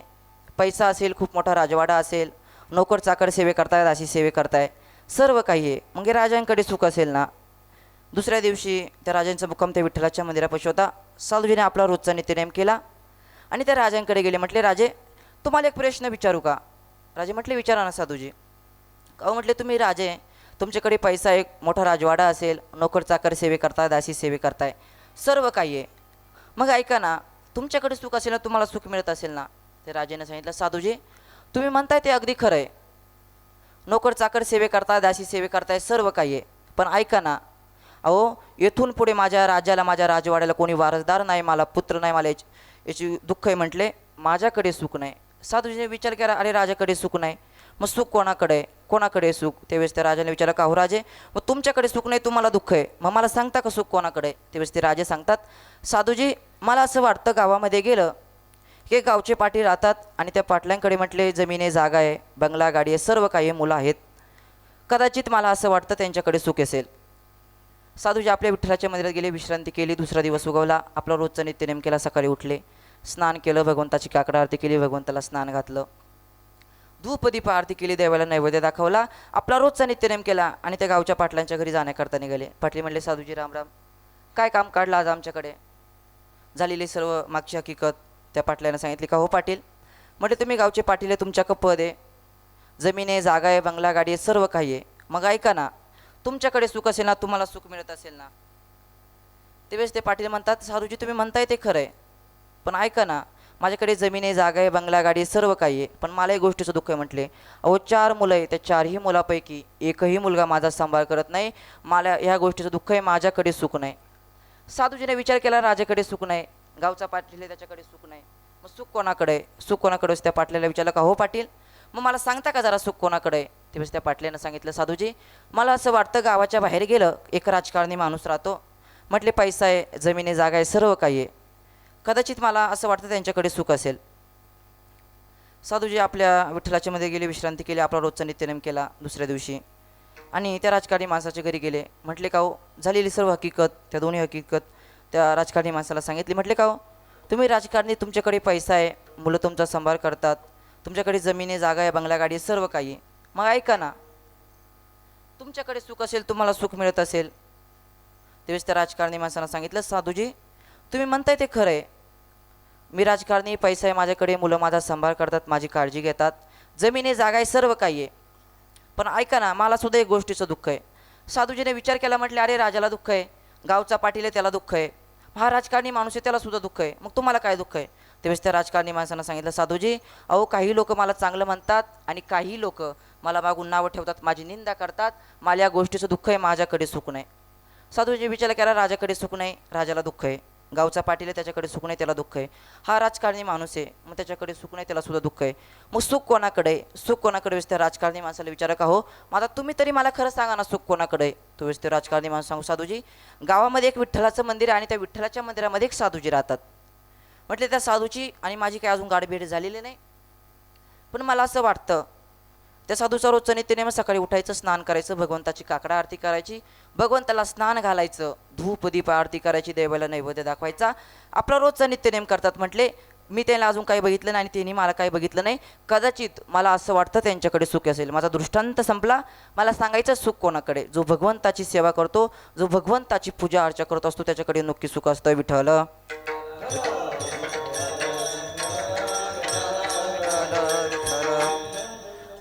पैसा असेल खूप मोठा राजवाडा असेल नोकर चाकर सेवे करतायत अशी सेवे करताय सर्व काही आहे मग राजांकडे सुख असेल ना. दुसऱ्या दिवशी त्या राजांचा मुक्काम त्या विठ्ठलाच्या मंदिरापाशी होता. साधूजीने आपला रोजचा नित्यनेम केला आणि त्या राजांकडे गेले. म्हटले राजे तुम्हाला एक प्रश्न विचारू का. राजे म्हटले विचारा ना साधूजी. अहो म्हटले तुम्ही राजे तुमच्याकडे पैसा एक मोठा राजवाडा असेल नोकर चाकर सेवे करताय दासी सेवे करताय सर्व काही आहे मग ऐका ना तुमच्याकडे सुख असेल ना तुम्हाला सुख मिळत असेल ना. ते राजेने सांगितलं साधूजी तुम्ही म्हणताय ते अगदी खरं आहे नोकर चाकर सेवे करताय दासी सेवे करताय सर्व काही आहे पण ऐका ना अहो येथून पुढे माझ्या राजाला माझ्या राजवाड्याला कोणी वारसदार नाही मला पुत्र नाही मला याची दुःख आहे. म्हटले माझ्याकडे सुख नाही. साधूजीने विचार केला अरे राजाकडे सुख नाही मग सुख कोणाकडे सुख. त्यावेळेस त्या राजाने विचारलं का हो राजे मग तुमच्याकडे सुख नाही तुम्हाला दुःख आहे मग मला सांगता का सुख कोणाकडे. त्यावेळेस ते राजे सांगतात साधूजी मला असं वाटतं गावामध्ये गेलं की गावचे पाटील राहतात आणि त्या पाटलांकडे म्हटले जमिनी जागा आहे बंगला गाडी आहे सर्व काही मुलं आहेत कदाचित मला असं वाटतं त्यांच्याकडे सुख असेल. साधूजी आपल्या विठ्ठलाच्या मंदिरात गेले विश्रांती केली. दुसरा दिवस उगवला. आपला रोजचा नित्यनेम केला. सकाळी उठले स्नान केलं भगवंताची काकडा आरती केली भगवंताला स्नान घातलं धूपदीप आरती केली देवाला नैवेद्य दाखवला आपला रोजचा नित्यनेम केला आणि त्या गावच्या पाटलांच्या घरी जाण्याकरता निघाले. पाटील म्हणले साधूजी राम राम काय काम काढलं आज आमच्याकडे. झालेली सर्व मागची हकीकत त्या पाटलाने सांगितली. का हो पाटील म्हटले तुम्ही गावचे पाटील आहे तुमच्याकडं पद आहे जमीन आहे जागा आहे बंगला गाडी आहे सर्व काही आहे मग ऐका ना तुमच्याकडे सुख असेल ना तुम्हाला सुख मिळत असेल ना. त्यावेळेस ते पाटील म्हणतात साधूजी तुम्ही म्हणताय ते खरं आहे पण ऐका ना माझ्याकडे जमीन आहे जागा आहे बंगला गाडी सर्व काही आहे पण मला एक गोष्टीचं दुःख आहे. म्हटले अहो 4 मुलं आहे त्या 4ही मुलापैकी एकही मुलगा माझा सांभाळ करत नाही मला ह्या गोष्टीचं दुःख आहे माझ्याकडे सुख नाही. साधूजीने विचार केला राजाकडे सुख नाही गावचा पाटील आहे त्याच्याकडे सुख नाही मग सुख कोणाकडे सुख कोणाकडे. त्या पाटल्याला विचारलं का हो पाटील मग मला सांगता का जरा सुख कोणाकडे आहे. त्यावेळेस त्या पाटल्यानं सांगितलं साधूजी मला असं वाटतं गावाच्या बाहेर गेलं एक राजकारणी माणूस राहतो म्हटले पैसा आहे जमीन आहे जागा आहे सर्व काही आहे कदाचित मला असं वाटतं त्यांच्याकडे सुख असेल. साधूजी आपल्या विठ्ठलाच्या मध्ये गेले विश्रांती केली आपला रोजचा नित्यनेम केला. दुसऱ्या दिवशी आणि त्या राजकारणी माणसाच्या घरी गेले. म्हटले का हो झालेली सर्व हकीकत त्या दोन्ही हकीकत त्या राजकारणी माणसाला सांगितली. म्हटले का हो तुम्ही राजकारणी तुमच्याकडे पैसा आहे मुलं तुमचा सांभाळ करतात तुमच्याकडे जमीन आहे जागा आहे बंगला गाडी सर्व काही आहे मग ऐका ना तुमच्याकडे सुख असेल तुम्हाला सुख मिळत असेल. त्यावेळेस त्या राजकारणी माणसाला सांगितलं साधूजी तुम्ही म्हणताय ते खरं आहे मी राजकारणी पैसा आहे माझ्याकडे मुलं माझा सांभाळ करतात माझी काळजी घेतात जमिनी जागा आहे, सर्व काही आहे. पण ऐका ना, मला सुद्धा एक गोष्टीचं दुःख आहे. साधूजीने विचार केला, म्हटले अरे राजाला दुःख आहे, गावचा पाटील आहे त्याला दुःख आहे, हा राजकारणी माणूस आहे त्याला सुद्धा दुःख आहे, मग तुम्हाला काय दुःख आहे? तेव्हाच त्या राजकारणी माणसांना सांगितलं, साधूजी अहो काही लोक मला चांगलं म्हणतात आणि काही लोक मला मागून नावं ठेवतात, माझी निंदा करतात, मला या गोष्टीचं दुःख आहे, माझ्याकडे सुख नाही. साधूजी विचार केला, राजाकडे सुख नाही, राजाला दुःख आहे, गावचा पाटील आहे त्याच्याकडे सुख नाही, त्याला दुःख आहे, हा राजकारणी माणूस आहे मग त्याच्याकडे सुख नाही, त्याला सुद्धा दुःख आहे, मग सुख कोणाकडे आहे? सुख कोणाकडे? त्या राजकारणी माणसाला विचारा का हो, मग आता तुम्ही तरी मला खरं सांगा ना, सुख कोणाकडे आहे? तो ते राजकारणी माणूस सांगू, साधूजी गावामध्ये एक विठ्ठलाचं मंदिर आहे आणि त्या विठ्ठलाच्या मंदिरामध्ये एक साधूजी राहतात. म्हटले त्या साधूची आणि माझी काय अजून गाठभेट झालेली नाही, पण मला असं वाटतं त्या साधूचा रोजचं नित्यनेम सकाळी उठायचं, स्नान करायचं, भगवंताची काकडा आरती करायची, भगवंताला स्नान घालायचं, धूप दीप आरती करायची, देवाला नैवेद्य दाखवायचा, आपला रोजचा नित्यनेम करतात. म्हटले मी त्यांना अजून काही बघितलं नाही आणि त्यांनी मला काही बघितलं नाही, कदाचित मला असं वाटतं त्यांच्याकडे सुख असेल. माझा दृष्टांत संपला. मला सांगायचं सुख कोणाकडे? जो भगवंताची सेवा करतो, जो भगवंताची पूजा अर्चा करत असतो त्याच्याकडे नक्की सुख असतं. विठ्ठल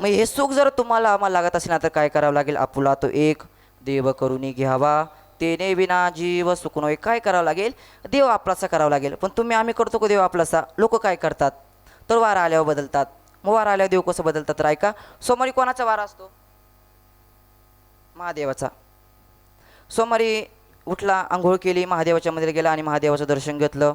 मग हे सुख जर तुम्हाला आम्हाला लागत असेल ना, तर काय करावं लागेल? आपुला तो एक देव करुणी घ्यावा, तेने विना जीव सुख नये. काय करावं लागेल? देव आपलासा करावा लागेल. पण तुम्ही आम्ही करतो का देव आपलासा? लोक काय करतात? तर वारा आल्यावर बदलतात. मग वारा आल्यावर देव कसं बदलतात? तर ऐका, सोमवारी कोणाचा वारा असतो? महादेवाचा. सोमवारी उठला, आंघोळ केली, महादेवाच्या मंदिरात गेला आणि महादेवाचं दर्शन घेतलं,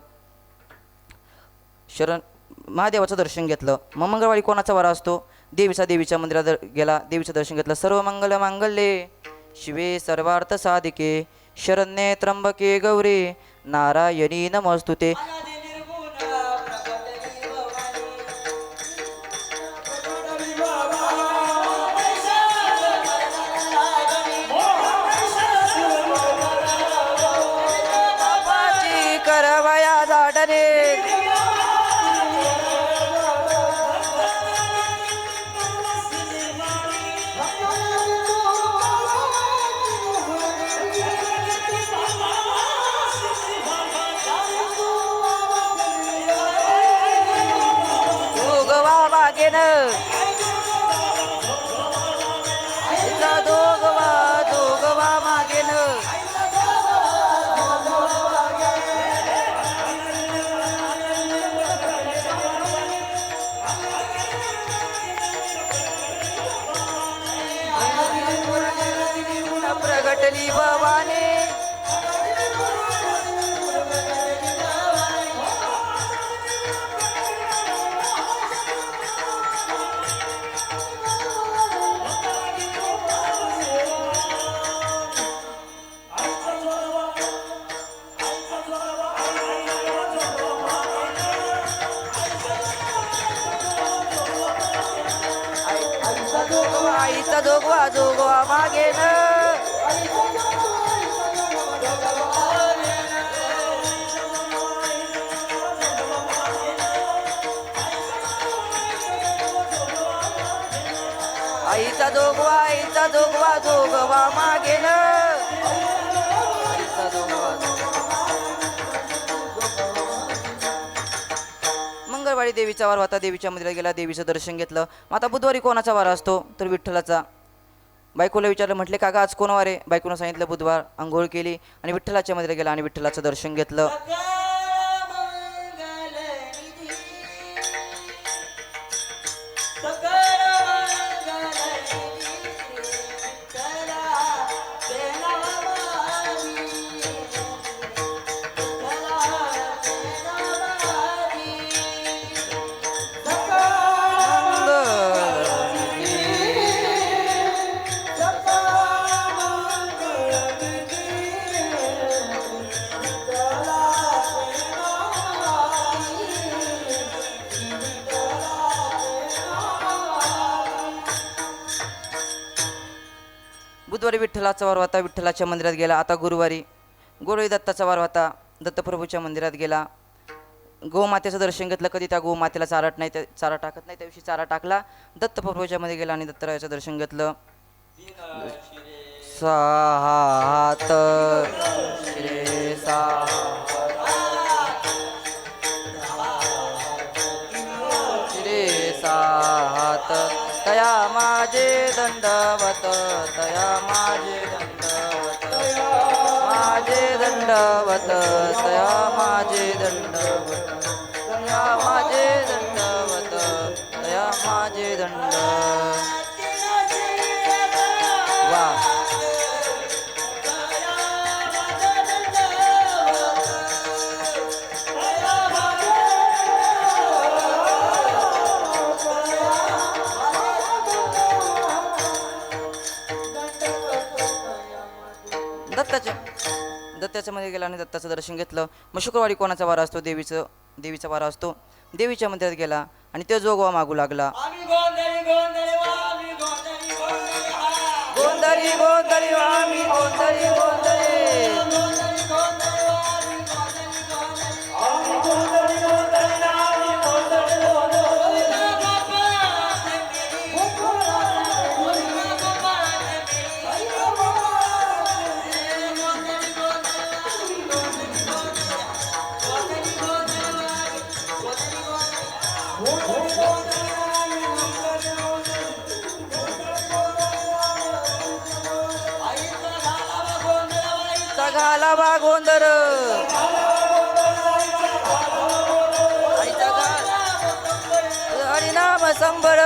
महादेवाचं दर्शन घेतलं. मग मंगळवारी कोणाचा वारा असतो? देवीच्या मंदिरात गेला, देवीचं दर्शन घेतलं. सर्व मंगल मांगल्ये शिवे सर्वार्थ साधिके शरण्ये त्र्यंबके गौरी नारायणी नमस्तुते. करवया झाडणे दोघवा मागेन प्रगटली भवाने आईचा जोगवा जोगवा मागेन आईचा जोगवा जोगवा मागेन आईचा जोगवा. मंगळवारी देवीचा वार होता, देवीच्या मंदिरात गेला, देवीचं दर्शन घेतलं. मग आता बुधवारी कोणाचा वार असतो? तर विठ्ठलाचा. बायकोला विचारलं, म्हटले काका आज कोण वार आहे? बायकोनं सांगितलं बुधवार. आंघोळ केली आणि विठ्ठलाच्या मंदिरात गेला आणि विठ्ठलाचं दर्शन घेतलं. बुधवारी विठ्ठलाचा वार होता, विठ्ठलाच्या मंदिरात गेला. आता गुरुवारी दत्ताचा वार होता, दत्तप्रभूच्या मंदिरात गेला. गोमातेचं दर्शन घेतलं. कधी त्या गोमातेला चारा टाकत नाही, त्या दिवशी चारा टाकला. दत्तप्रभूच्या मध्ये गेला आणि दत्तरायाचं दर्शन घेतलं. सात श्री सात दंडवत तया माझे दंडवत तया माझे दंडवत तया माझे दंड वा दत्ताच्या मध्ये गेला आणि दत्ताचं दर्शन घेतलं. मग शुक्रवारी कोणाचा वारा असतो? देवीचा वारा असतो. देवीच्या मंदिरात गेला आणि ते जोगवा मागू लागला. गोंधळी गोंधळी आम्ही गोंधळी गोंधळी घाला बा गोंधळ हरिनाम संबळ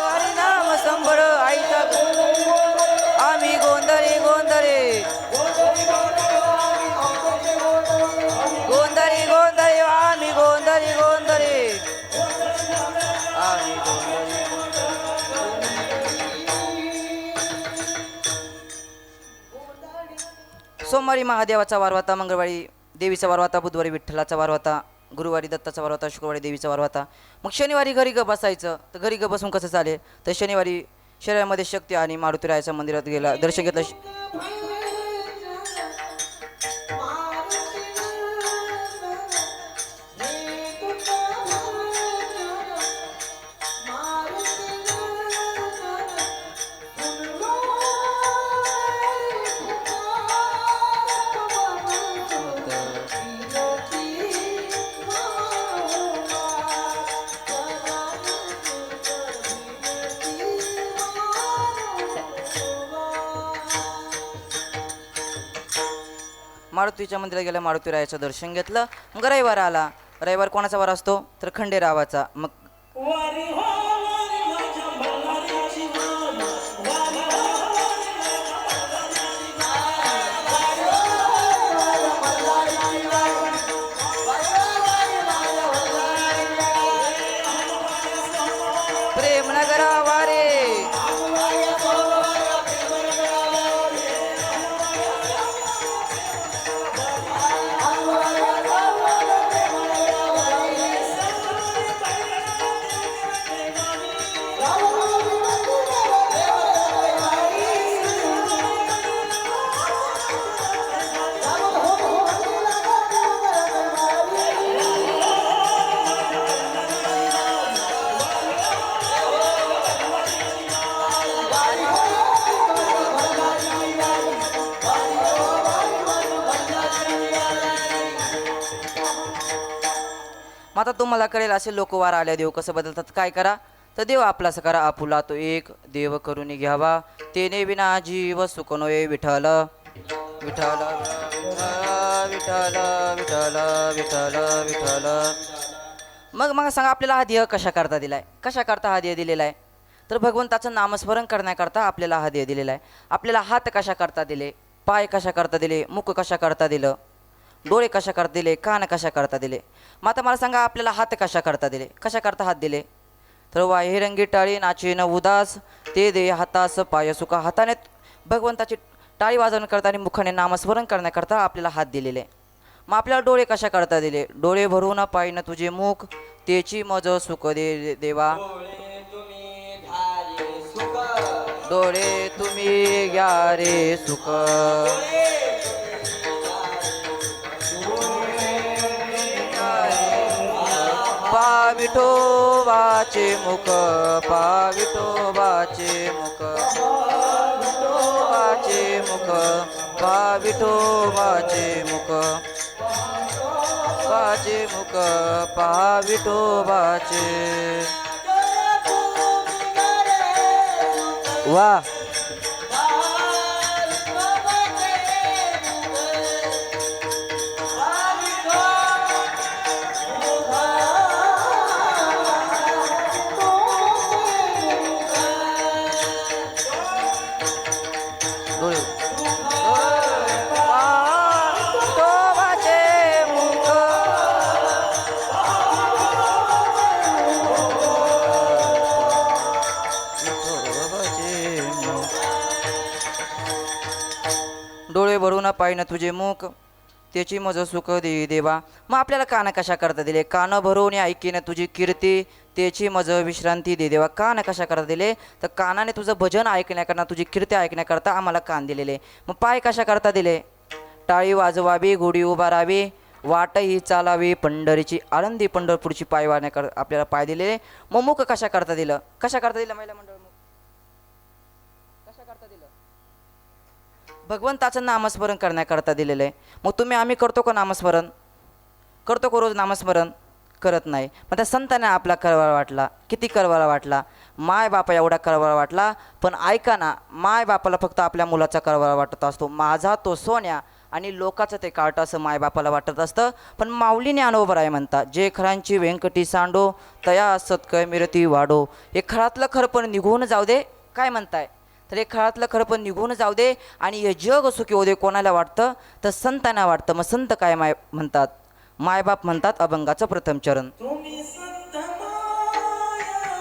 हरिनाम संबळ आईचा आम्ही गोंधळी गोंधळी गोंधळी गोंधळी आम्ही गोंधळी गोंधळी आम्ही गोंधळी सोमवारी महादेवाचा वार होता, मंगळवारी देवीचा वार होता, बुधवारी विठ्ठलाचा वार होता, गुरुवारी दत्ताचा वार होता, शुक्रवारी देवीचा वार होता. मग शनिवारी घरी ग बसायचं. तर घरी ग बसून कसं चालेल? तर शनिवारी शरीरामध्ये शक्ती आणि मारुतीरायाच्या मंदिरात गेला, दर्शन घेतलं. मारुतीच्या मंदिरात गेला, मारुतीरायाचं दर्शन घेतलं. मग रविवार आला. रविवार कोणाचा वार असतो? तर खंडेरावाचा. मग प्रेमनगरा वारे मग आता तुम्हाला कळेल असे लोक वार आल्या देव कसं बदलतात. काय करा? तर देव आपलाच करा आपुला तो एक देव करून घ्यावा तेने विना जीव सुख नये विठ्ठल विठ्ठल विठ्ठल विठ्ठल विठ्ठल विठ्ठल. मग सांगा आपल्याला हा देह कशा करता दिलाय? कशा करता हा देह दिलेला आहे? तर भगवंताचं नामस्मरण करण्याकरता आपल्याला हा देह दिलेला आहे. आपल्याला हात कशा करता दिले, पाय कशा करता दिले, मुख कशा करता दिलं, डोळे कशा करता दिले, कान कशा करता दिले. मग आता मला सांगा आपल्याला हात कशा करता दिले, कशा करता हात दिले? तर वाहिरंगी टाळी नाचे न उदास ते दे हातास पाय सुका. हाताने भगवंताची टाळी वाजवण्याकरता आणि मुखाने नामस्मरण करण्याकरता आपल्याला हात दिलेले. मग आपल्याला डोळे कशा करता दिले? डोळे भरून पाहिन तुझे मुख तेची मज सुख दे देवा. डोळे तुम्ही घ्या रे सुख. विठोबाचे मुख विठोबाचे मुख विठोबाचे मुख विठोबाचे मुख वाचे मुख विठोबाचे. वा डोळे विठोबाचे मुख विठोबाचे मुख. डोळे भरून पाहिन तुझे मुख त्याची मज सुख दे देवा. मग आपल्याला कान कशा करता दिले? कान भरून ऐकीन तुझी कीर्ती त्याची मज विश्रांती दे देवा. कान कशा करता दिले? तर कानाने तुझं भजन ऐकण्याकरता तुझी कीर्ती ऐकण्याकरता आम्हाला कान दिलेले. मग पाय कशा करता दिले? टाळी वाजवावी गुढी उभारावी वाट ही चालावी पंढरीची आळंदी पंढरपूरची पाय वाढण्याकर आपल्याला पाय दिलेले. मग मुख कशा करता दिलं? कशा करता दिलं महिला मंडळ? मुख कशा करता दिलं? भगवंताचं नामस्मरण करण्याकरता दिलेलं आहे. मग आम्ही करतो का नामस्मरण? करतो का रोज नामस्मरण? करत नाही. मग त्या संतांना आपला करवाळा वाटला. किती करवाळा वाटला? माय बापा एवढा करवाळा वाटला. पण ऐका ना, माय बापाला फक्त आपल्या मुलाचा करवाळा वाटत असतो. माझा तो सोन्या आणि लोकाचं ते कार्ट असं माय बापाला वाटत असतं. पण माऊलीने अनुभव आहे म्हणतात, जे खरांची व्यंकटी सांडो तया सत्कय मिरती वाढो. हे खरातलं खरं पण निघून जाऊ दे. काय म्हणताय? तर हे खळातलं खरं पण निघून जाऊ दे आणि हे जग सुखी होऊ दे. कोणाला वाटतं? तर संतांना वाटतं. मग संत काय म्हणतात? मायबाप म्हणतात अभंगाचं प्रथम चरण. तुम्ही संत माया बाप कृपा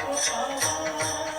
तुम्ही संत माया बाप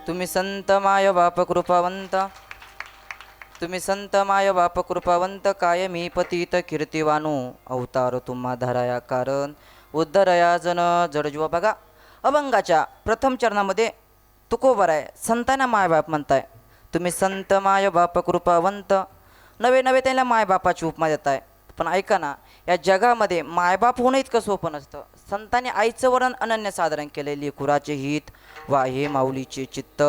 तुम्ही संत माय बाप कृपावंत, तुम्ही संत माय बाप कृपावंत, कायमी पतित कीर्तिवानू, अवतार तुम्हा धराया कारण, उद्धरया जन जडजूवा. बघा अभंगाच्या प्रथम चरणामध्ये तुकोबर आहे, संतांना मायबाप म्हणताय. तुम्ही संत माय बाप कृपावंत, नवे नवे त्यांना मायबापाची उपमा देत आहे. पण ऐका ना, या जगामध्ये मायबाप होणं इतकं सोपं नसतं. संतांनी आईचं वर्णन अनन्यसाधारण केले. लेकुराचे हित वाहे माऊलीचे चित्त,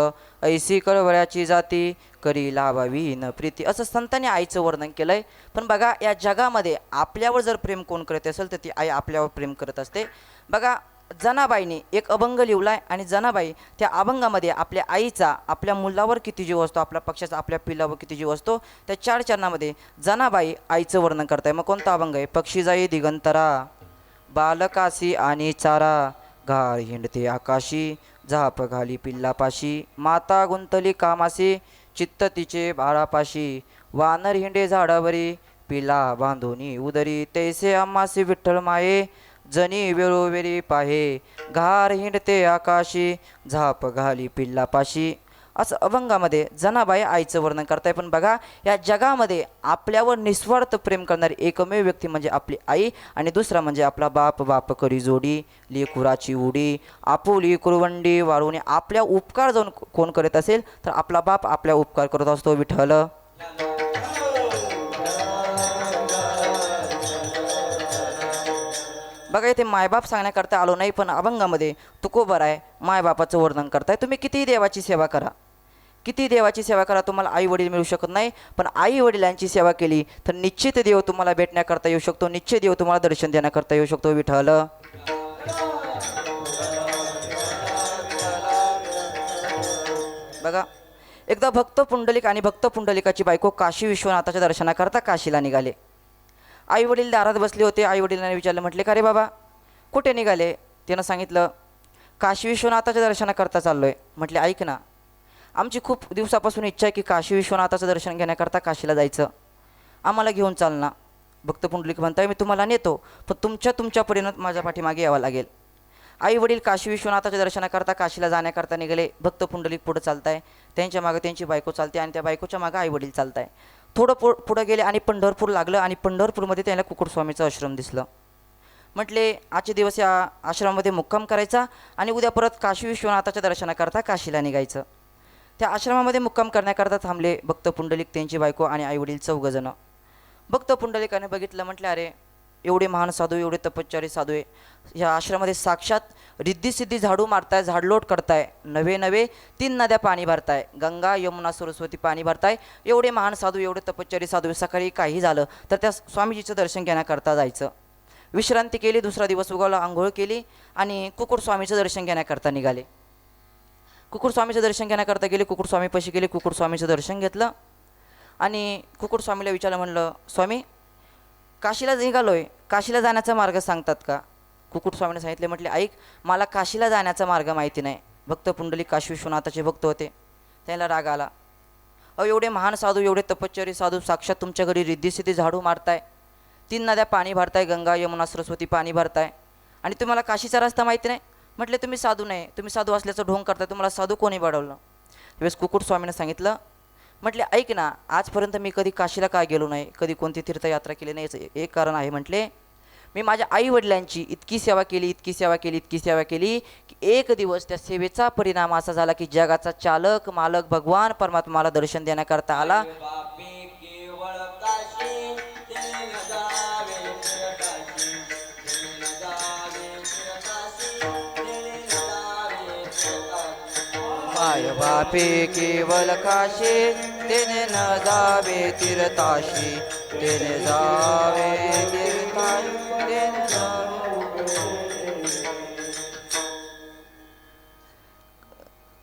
ऐसी कळवळ्याची जाती करी लावावी न प्रीती, असं संतांनी आईचं वर्णन केलंय. पण बघा, या जगामध्ये आपल्यावर जर प्रेम कोण करत असेल तर ती आई आपल्यावर प्रेम करत असते. बघा, जनाबाईने एक अभंग लिवलाय आणि जनाबाई त्या अभंगामध्ये आपल्या आईचा आपल्या मुलावर किती जीव असतो, आपल्या पक्षाचा आपल्या पिलावर किती जीव असतो, त्या 4 चरणामध्ये जनाबाई आईचं वर्णन करताय. मग कोणता अभंग आहे? पक्षी जाई दिगंतरा, बालकाशी आणि चारा, घाळ हिंडते आकाशी, झाप घाली पिल्लापाशी, माता गुंतली कामाशी, चित्त तिचे बाळापाशी, वानर हिंडे झाडावरी, पिला बांधोनी उदरी, तैसे आम्हासी विठ्ठल माये, जनी वेळोवेळी पाहे, घार हिंडते आकाशी, झाप घाली पिल्लापाशी. असं अभंगामध्ये जनाबाई आईचं वर्णन करताय. पण बघा, या जगामध्ये आपल्यावर निस्वार्थ प्रेम करणारी एकमेव व्यक्ती म्हणजे आपली आई, आणि दुसरा म्हणजे आपला बाप. बाप करी जोडी, लेकुराची उडी, आपुली कुरवंडी वाळूने. आपल्या उपकार जाऊन कोण करत असेल तर आपला बाप आपल्या उपकार करत असतो. विठ्ठल. बघा, इथे मायबाप सांगण्याकरता आलो नाही, पण अभंगामध्ये तुकोबराय मायबापाचं वर्णन करताय. तुम्ही कितीही देवाची सेवा करा, किती देवाची सेवा करा, तुम्हाला आई वडील मिळू शकत नाही. पण आई वडिलांची सेवा केली तर निश्चित देव तुम्हाला भेटण्याकरता येऊ शकतो, निश्चित देव तुम्हाला दर्शन देण्याकरता येऊ शकतो. विठ्ठल. बघा, एकदा भक्त पुंडलिक आणि भक्त पुंडलिकाची बायको काशी विश्वनाथाच्या दर्शनाकरता काशीला निघाले. आई वडील दारात बसले होते. आई वडिलांनी विचारलं, म्हटले का रे बाबा कुठे निघाले? त्यानं सांगितलं, काशी विश्वनाथाच्या दर्शनाकरता चाललो आहे. म्हटले ऐक ना, आमची खूप दिवसापासून इच्छा आहे की काशी विश्वनाथाचं दर्शन घेण्याकरता काशीला जायचं, आम्हाला घेऊन चाल ना. भक्त पुंडलिक म्हणताय, मी तुम्हाला नेतो, पण तुमच्या परीनं माझ्या पाठीमागे यावं लागेल. आई वडील काशी विश्वनाथाच्या दर्शनाकरता काशीला जाण्याकरता निघाले. भक्त पुंडलिक पुढं चालताय, त्यांच्या मागं त्यांची बायको चालते आणि त्या बायकोच्या मागं आई वडील चालताय. थोडं पुढं गेले आणि पंढरपूर लागलं आणि पंढरपूरमध्ये त्यांना कुकुटस्वामीचं आश्रम दिसलं. म्हटले आजचे दिवस या आश्रमामध्ये मुक्काम करायचा आणि उद्या परत काशी विश्वनाथाच्या दर्शनाकरता काशीला निघायचं. त्या आश्रमामध्ये मुक्काम करण्याकरता थांबले भक्त पुंडलिक, त्यांची बायको आणि आई वडील 4 जण. भक्त पुंडलिकाने बघितलं, म्हटले अरे एवढे महान साधू, एवढे तपश्चर्य साधू आहे, ह्या आश्रमामध्ये साक्षात रिद्धी झाडू मारताय, झाडलोट करताय, नवे 3 नद्या पाणी भरताय, गंगा यमुना सरस्वती पाणी भरताय. एवढे महान साधू, एवढे तपश्चर्य साधू, सकाळी काही झालं तर त्या स्वामीजीचं दर्शन घेण्याकरता जायचं. विश्रांती केली, दुसरा दिवस उगवला, आंघोळ केली आणि कुकुटस्वामीचं दर्शन घेण्याकरता निघाले. कुकुटस्वामीचं दर्शन घेण्याकरता गेले, कुकुटस्वामीपाशी गेले, कुकुटस्वामीचं दर्शन घेतलं आणि कुकुटस्वामीला विचारलं, म्हणलं स्वामी काशीला निघालोय, काशीला जाण्याचा मार्ग सांगतात का? कुकुटस्वामीने सांगितले. म्हटले ऐक, मला काशीला जाण्याचा मार्ग माहिती नाही. भक्त पुंडलिक काशी विश्वनाथाचे भक्त होते, त्याला राग आला. एवढे महान साधू, एवढे तपश्चर्य साधू साक्षात तुमच्या घरी रिद्धी झाडू मारताय, 3 नद्या पाणी भरताय, गंगा यमुना सरस्वती पाणी भरताय, आणि तुम्हाला काशीचा रस्ता माहिती नाही. म्हटले तुम्ही साधू नाही, तुम्ही साधू असल्याचं ढोंग करताय, तुम्हाला साधू कोणी बडवलं? त्यावेळेस कुकुटस्वामीने सांगितलं, म्हटले ऐक ना, आजपर्यंत मी कधी काशीला काय गेलो नाही, कधी कोणती तीर्थयात्रा केली नाही. याचं एक कारण आहे. म्हटले मी माझ्या आई वडिलांची इतकी सेवा केली की एक दिवस त्या सेवेचा परिणाम असा झाला की जगाचा चालक मालक भगवान परमात्माला दर्शन देण्याकरता आला. बापी केवळ काशी, तेने न जावे चिरकाशी, तेने न जावे चिरकाशी, तेने न जावे चिरकाशी. माय बापे केवल काशी, तेने न जावे तीर्थाशी, तेने जावे तीर्थाशी, तेने जावे.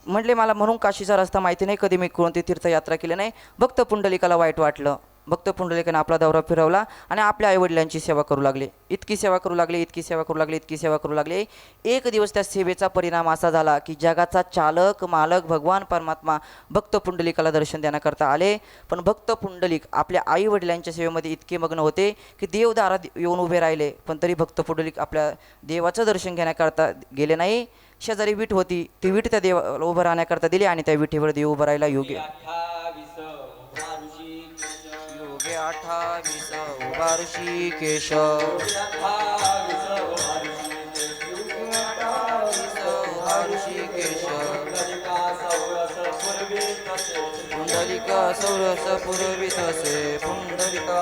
म्हटले मला म्हणून काशीचा रस्ता माहिती नाही, कधी मी कोणती तीर्थयात्रा केली नाही. भक्त पुंडलिकाला वाईट वाटलं. भक्त पुंडलिकाने आपला दौरा फिरवला आणि आपल्या आईवडिलांची सेवा करू लागले. इतकी सेवा करू लागले. एक दिवस त्या सेवेचा परिणाम असा झाला की जगाचा चालक मालक भगवान परमात्मा भक्त पुंडलिकाला दर्शन देण्याकरता आले. पण भक्त पुंडलिक आपल्या आई वडिलांच्या सेवेमध्ये इतके मग्न होते की देव दारात येऊन उभे राहिले, पण तरी भक्त पुंडलिक आपल्या देवाचं दर्शन घेण्याकरता गेले नाही. शेजारी विट होती, ती विट त्या देवाला उभं राहण्याकरता दिली आणि त्या विठीवर देव उभं राहिला. योगी 28 उभा ऋषिकेश, 28 उभा ऋषिकेश, पुंडलिका सौरस पुरवितसे, पुंडलिका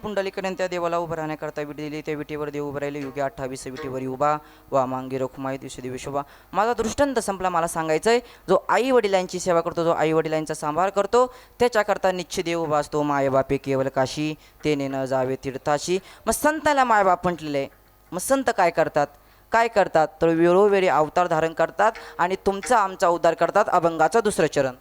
पुंडलिकाने त्या देवाला उभं राहण्याकरता विटी दिली. त्या विटीवर देव उभं राहिले. युगे 28 विटीवर उभा वा मांगी रखुमाई दिवशी देवी शोभा. माझा दृष्टांत संपला. मला सांगायचं आहे, जो आई वडिलांची सेवा करतो, जो आई वडिलांचा सांभाळ करतो, त्याच्याकरता निश्चित देव उभा असतो. मायबापे केवळ काशी, तेने न जावे तीर्थाशी. मग संताला मायबाप म्हटलेलं आहे. मग संत काय करतात? काय करतात तर वेळोवेळी अवतार धारण करतात आणि तुमचा आमचा उद्धार करतात. अभंगाचं दुसरं चरण.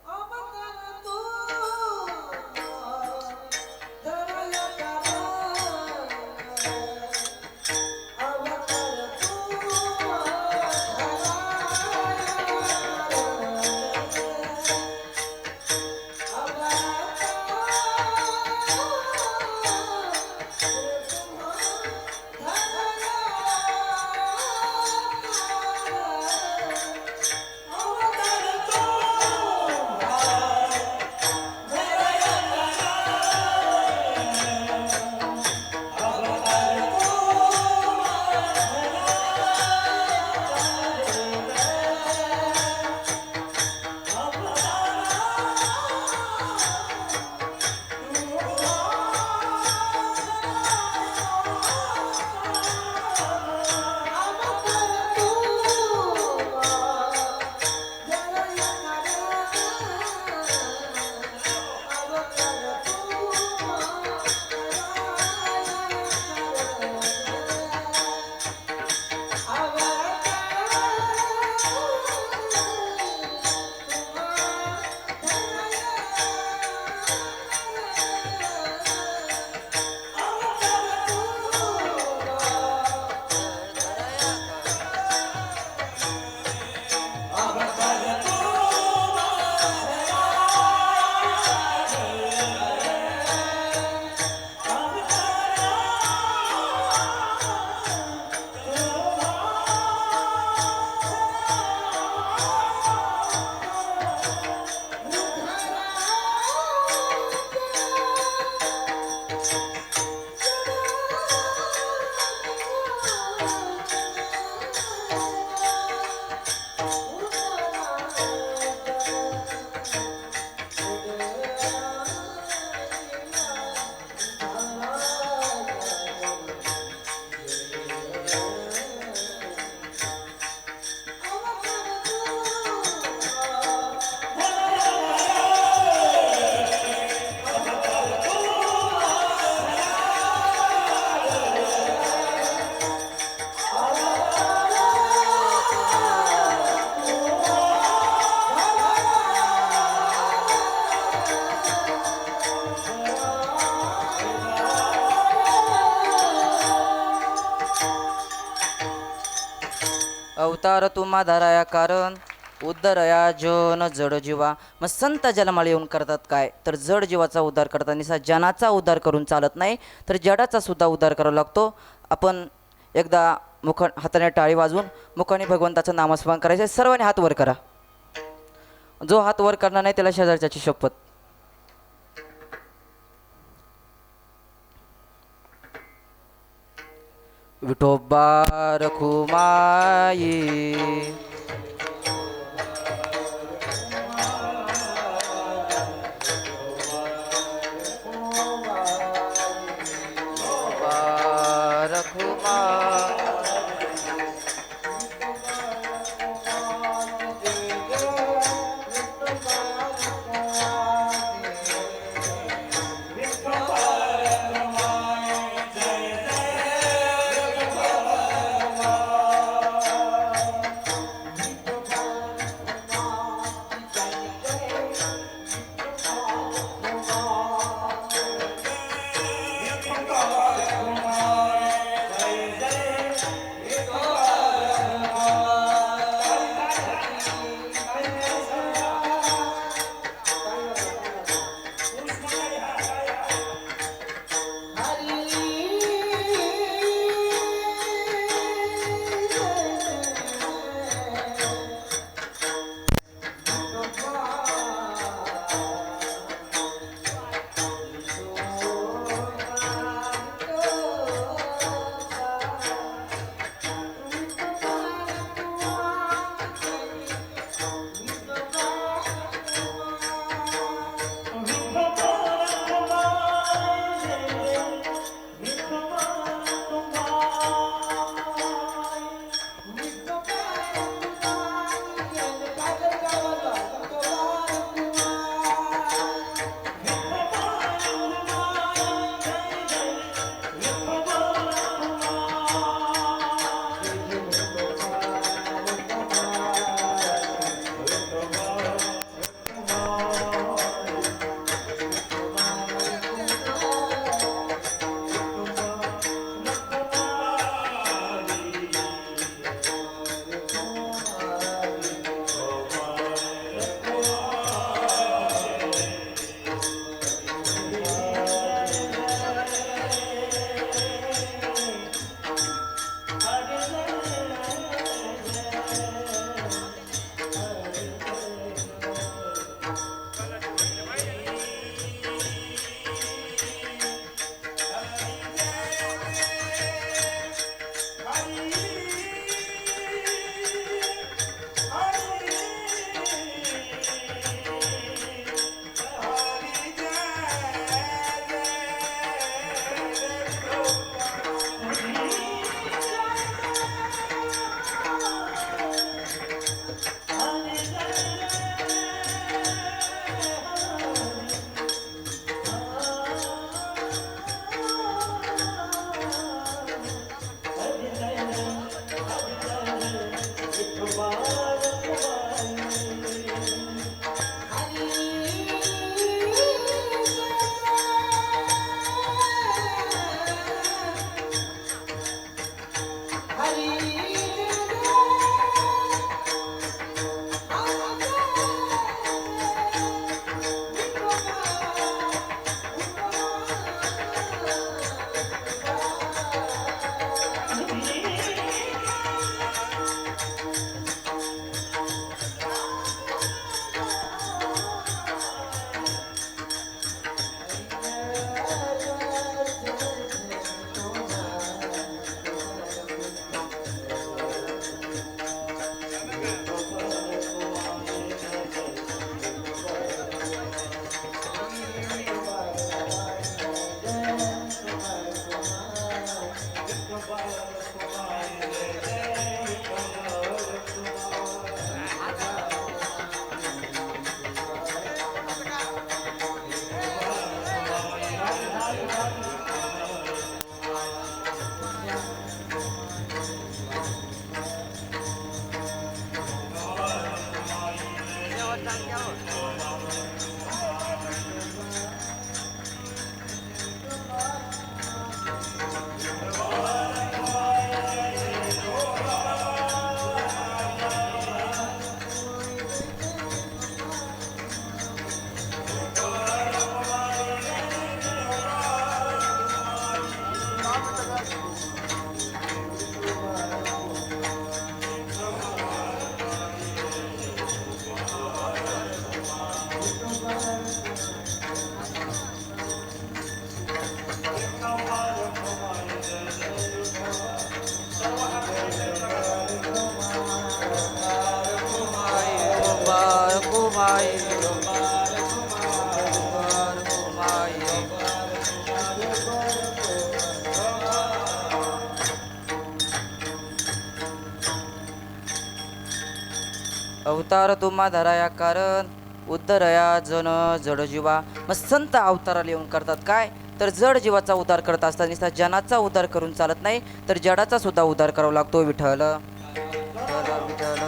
अवतार तुम्हा धराया कारण उद्धरया जन जड जीवा. मग संत जन्माला येऊन करतात काय तर जड जीवाचा उद्धार करतात. निसा जनाचा उद्धार करून चालत नाही तर जडाचा सुद्धा उद्धार करावा लागतो. आपण एकदा हाताने टाळी वाजवून मुखाने भगवंताचं नामस्मरण करायचं. सर्वांनी हात वर करा. जो हात वर करणार नाही त्याला शेजारच्याची शपथ. विठोबा रखुमाई माई गोपाल गोपाल माई अवतार तुम्हा धराया कारण उद्धरया जन जड जीवा. मग संत अवताराला येऊन करतात काय तर जड जीवाचा उद्धार करत असताना नुसता जनाचा उद्धार करून चालत नाही तर जडाचा सुद्धा उद्धार करावा लागतो. विठ्ठल विठ्ठल विठ्ठल.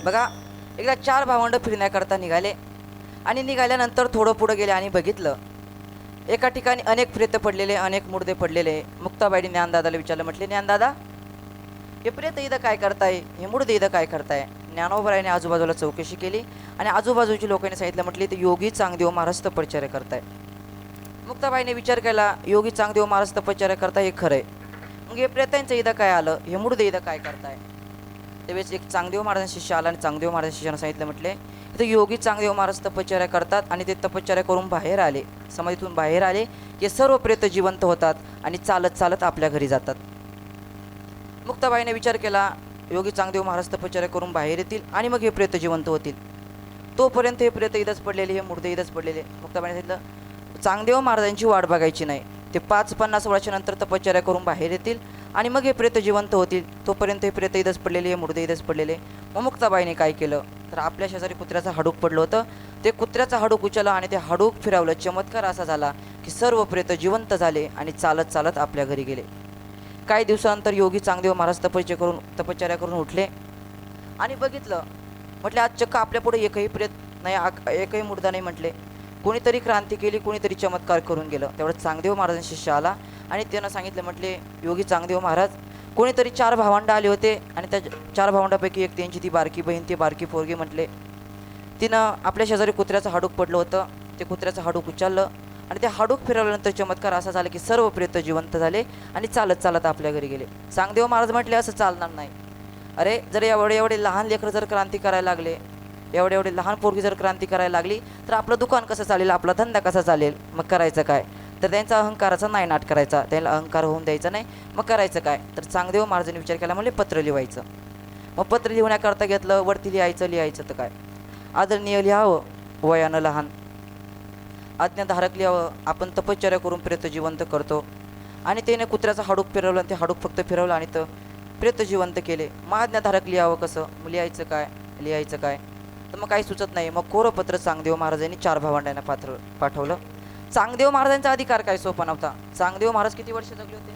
बघा एकदा 4 भावंड फिरण्याकरता निघाले आणि निघाल्यानंतर थोडं पुढं गेले आणि बघितलं एका ठिकाणी अनेक प्रेत पडलेले अनेक मुर्दे पडलेले. मुक्ताबाईने ज्ञानदादाला विचारलं, म्हटले ज्ञानदादा हे प्रेत इथं काय करताय, हे मुर्दे इथं काय करताय. ज्ञानोबरायाने आजूबाजूला चौकशी केली आणि आजूबाजूची लोकांनी सांगितलं, म्हटले ते योगी चांगदेव महाराज तपश्चर्या करताय. मुक्ताबाईने विचार केला योगी चांगदेव महाराज तपश्चर्या करताय हे खरंय, मग हे प्रेतांचं इथं काय आलं, हे मुर्दे इथं काय करताय. त्यावेळेस एक चांगदेव महाराजांचा शिष्य आला आणि चांगदेव महाराजांच्या शिष्यानं सांगितलं, म्हटले इथं योगी चांगदेव महाराज तपश्चर्या करतात आणि ते तपश्चर्या करून बाहेर आले, समाधीतून बाहेर आले की सर्व प्रेत जिवंत होतात आणि चालत चालत आपल्या घरी जातात. मुक्ताबाईने विचार केला योगी चांगदेव महाराज तपश्चर्या करून बाहेर येतील आणि मग हे प्रेत जिवंत होतील. तोपर्यंत हे प्रेत इथंच पडलेले, हे मुर्दे इथंच पडलेले. मुक्ताबाईने सांगितलं चांगदेव महाराजांची वाट बघायची नाही, ते 5-50 वर्षानंतर तपश्चर्या करून बाहेर येतील आणि मग हे प्रेत जिवंत होतील. तोपर्यंत हे प्रेत इथंच पडलेले, हे मुर्दे इथंच पडलेले. मग मुक्ताबाईने काय केलं तर आपल्या शेजारी कुत्र्याचं हाडूक पडलं होतं, ते कुत्र्याचं हाडूक उचललं आणि ते हाडूक फिरवलं. चमत्कार असा झाला की सर्व प्रेत जिवंत झाले आणि चालत चालत आपल्या घरी गेले. काही दिवसानंतर योगी चांगदेव महाराज तपश्चर्या करून उठले आणि बघितलं, म्हटले आज चक्क आपल्यापुढे एकही प्रेत नाही, एकही मुर्दा नाही. म्हटले कोणीतरी क्रांती केली, कोणीतरी चमत्कार करून गेलं. तेवढं चांगदेव महाराजांचा शिष्य आला आणि त्यानं सांगितलं, म्हटले योगी चांगदेव महाराज कोणीतरी 4 भावंड आले होते आणि त्या 4 भावंडापैकी एक त्यांची ती बारकी बहीण, ती बारकी पोरगी. म्हटले तिनं आपल्या शेजारी कुत्र्याचं हाडूक पडलं होतं, ते कुत्र्याचं हाडूक उचललं आणि ते हाडूक फिरवल्यानंतर चमत्कार असा झाला की सर्व प्रेत जिवंत झाले आणि चालत चालत आपल्या घरी गेले. चांगदेव महाराज म्हटले असं चालणार नाही. अरे जर एवढे लहान लेकरं जर क्रांती करायला लागले, एवढे लहान पोरगी जर क्रांती करायला लागली तर आपलं दुकान कसं चालेल, आपला धंदा कसा चालेल. मग करायचं काय तर त्यांचा अहंकाराचा नायनाट करायचा, त्याला अहंकार होऊन द्यायचा नाही. मग करायचं काय तर चांगदेव महाराजांनी विचार केला, म्हणजे पत्र लिहायचं. मग पत्र लिहिण्याकरता घेतलं, वरती लिहायचं तर काय आदरणीय लिहावं, वयानं लहान, आज्ञाधारक लिहावं, आपण तपश्चर्या करून प्रेत जिवंत करतो. आणि त्याने कुत्र्याचं हाडूक फिरवलं आणि ते हाडूक फक्त फिरवलं आणि तर प्रेत जिवंत केले. मग आज्ञाधारक लिहावं कसं, लिहायचं काय तर मग काही सुचत नाही. मग कोरं पत्र चांगदेव महाराजांनी 4 भावंडांना पाठवलं. चांगदेव महाराजांचा अधिकार काय सोपा नव्हता. चांगदेव महाराज किती वर्ष जगले होते,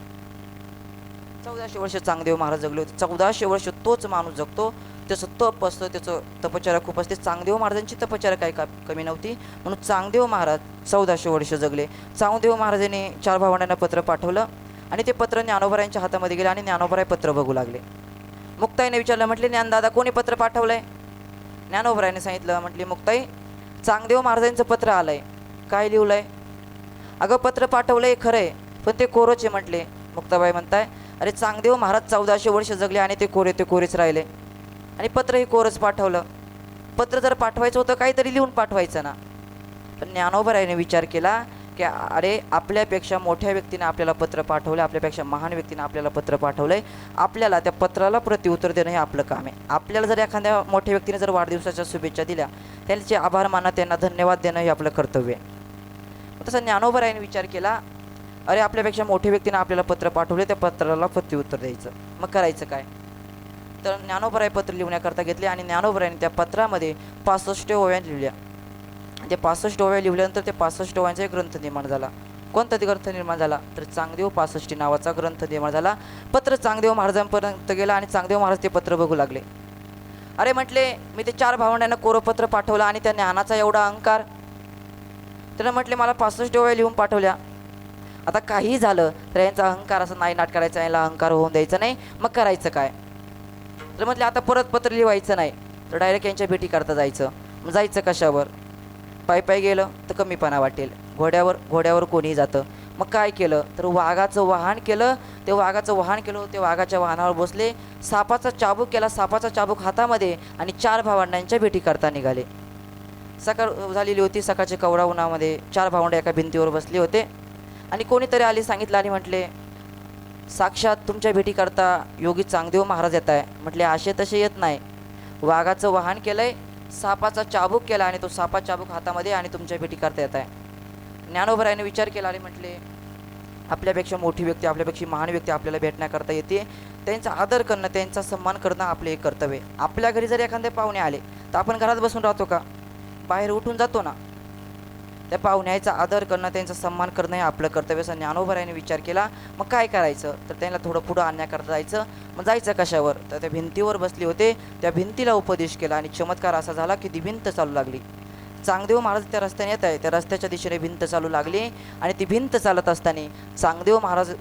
1400 वर्ष चांगदेव महाराज जगले होते. 1400 वर्ष तोच माणूस जगतो, त्याचं तप असतं, त्याचं तपश्चर्या खूप असते. चांगदेव महाराजांची तपश्चर्या काही कमी नव्हती, म्हणून चांगदेव महाराज 1400 वर्ष जगले. चांगदेव महाराजांनी 4 भावंडांना पत्र पाठवलं आणि ते पत्र ज्ञानोबरायांच्या हातामध्ये गेले आणि ज्ञानोबराय पत्र बघू लागले. मुक्ताईने विचारलं, म्हटले ज्ञानदादा कोणी पत्र पाठवलंय. ज्ञानोबरायाने सांगितलं, म्हटली मुक्ताई चांगदेव महाराजांचं पत्र आलंय. काय लिहिलंय. अगं पत्र पाठवलंय खरंय पण ते कोरच आहे. म्हटले मुक्ताबाई म्हणताय अरे चांगदेव महाराज 1400 वर्ष जगले आणि ते कोरेच राहिले आणि पत्र हे कोरच पाठवलं. पत्र जर पाठवायचं होतं काहीतरी लिहून पाठवायचं ना. पण ज्ञानोबरायाने विचार केला की अरे आपल्यापेक्षा मोठ्या व्यक्तीने आपल्याला पत्र पाठवलं, आपल्यापेक्षा महान व्यक्तीने आपल्याला पत्र पाठवलंय, आपल्याला त्या पत्राला प्रत्युत्तर देणं हे आपलं काम आहे. आपल्याला जर एखाद्या मोठ्या व्यक्तीने जर वाढदिवसाच्या शुभेच्छा दिल्या, त्यांचे आभार माना, त्यांना धन्यवाद देणं हे आपलं कर्तव्य आहे. तसं ज्ञानोबरायाने विचार केला, अरे आपल्यापेक्षा मोठ्या व्यक्तीने आपल्याला पत्र पाठवले, त्या पत्राला प्रत्युत्तर द्यायचं. मग करायचं काय तर ज्ञानोबराय पत्र लिहिण्याकरता घेतले आणि ज्ञानोबरायाने त्या पत्रामध्ये 65 ओव्या लिहिल्या. ते 65 ओव्या लिहिल्यानंतर ते 65 ओव्यांचा एक ग्रंथ निर्माण झाला. कोणता ग्रंथ निर्माण झाला तर चांगदेव 65 नावाचा ग्रंथ निर्माण झाला. पत्र चांगदेव महाराजांपर्यंत गेला आणि चांगदेव महाराज ते पत्र बघू लागले. अरे म्हटले मी ते 4 भावंडांना कोरं पत्र पाठवलं आणि त्या ज्ञानाचा एवढा अहंकार. त्यानं म्हटले मला 65 ओव्या लिहून पाठवल्या, आता काही झालं तर यांचा अहंकार असं नाही नाट करायचा, याला अहंकार होऊन द्यायचं नाही. मग करायचं काय तर म्हटले आता परत पत्र लिहायचं नाही तर डायरेक्ट यांच्या भेटी करता जायचं. मग जायचं कशावर, पायी गेलं तर कमीपणा वाटेल, घोड्यावर कोणीही जातं. मग काय केलं तर वाघाचं वाहन केलं. ते वाघाच्या वाहनावर बसले, सापाचा चाबूक केला, सापाचा चाबूक हातामध्ये आणि 4 भावंडांच्या भेटी करता निघाले. सकाळ झालेली होती, सकाळच्या कवडा उन्हामध्ये 4 भावंड एका भिंतीवर बसले होते आणि कोणीतरी आली सांगितलं आणि म्हटले साक्षात तुमच्या भेटी करता योगी चांगदेव महाराज येत आहे. म्हटले असे तसे येत नाही. वाघाचं वाहन केलंय, सापाचा चाबूक केला आणि तो सापा चाबूक हातामध्ये आणि तुमच्या भेटी करता येत आहे. ज्ञानोबरायाने विचार केला आणि म्हटले आपल्यापेक्षा मोठी व्यक्ती, आपल्यापेक्षा महान व्यक्ती आपल्याला भेटण्याकरता येते. त्यांचा आदर करणं, त्यांचा सन्मान करणं आपले एक कर्तव्य. आपल्या घरी जर एखादे पाहुणे आले तर आपण घरात बसून राहतो का? बाहेर उठून जातो ना. त्या पाहुण्याचा आदर करणं, त्यांचा सन्मान करणं हे आपलं कर्तव्य. असं ज्ञानोबरायाने विचार केला. मग काय करायचं तर त्यांना थोडं पुढं आणण्याकरता जायचं. मग जायचं कशावर तर त्या भिंतीवर बसले होते. त्या भिंतीला उपदेश केला आणि चमत्कार असा झाला की ती भिंत चालू लागली. चांगदेव महाराज त्या रस्त्याने येत आहे, त्या रस्त्याच्या दिशेने भिंत चालू लागली आणि ती भिंत चालत असताना चांगदेव महाराज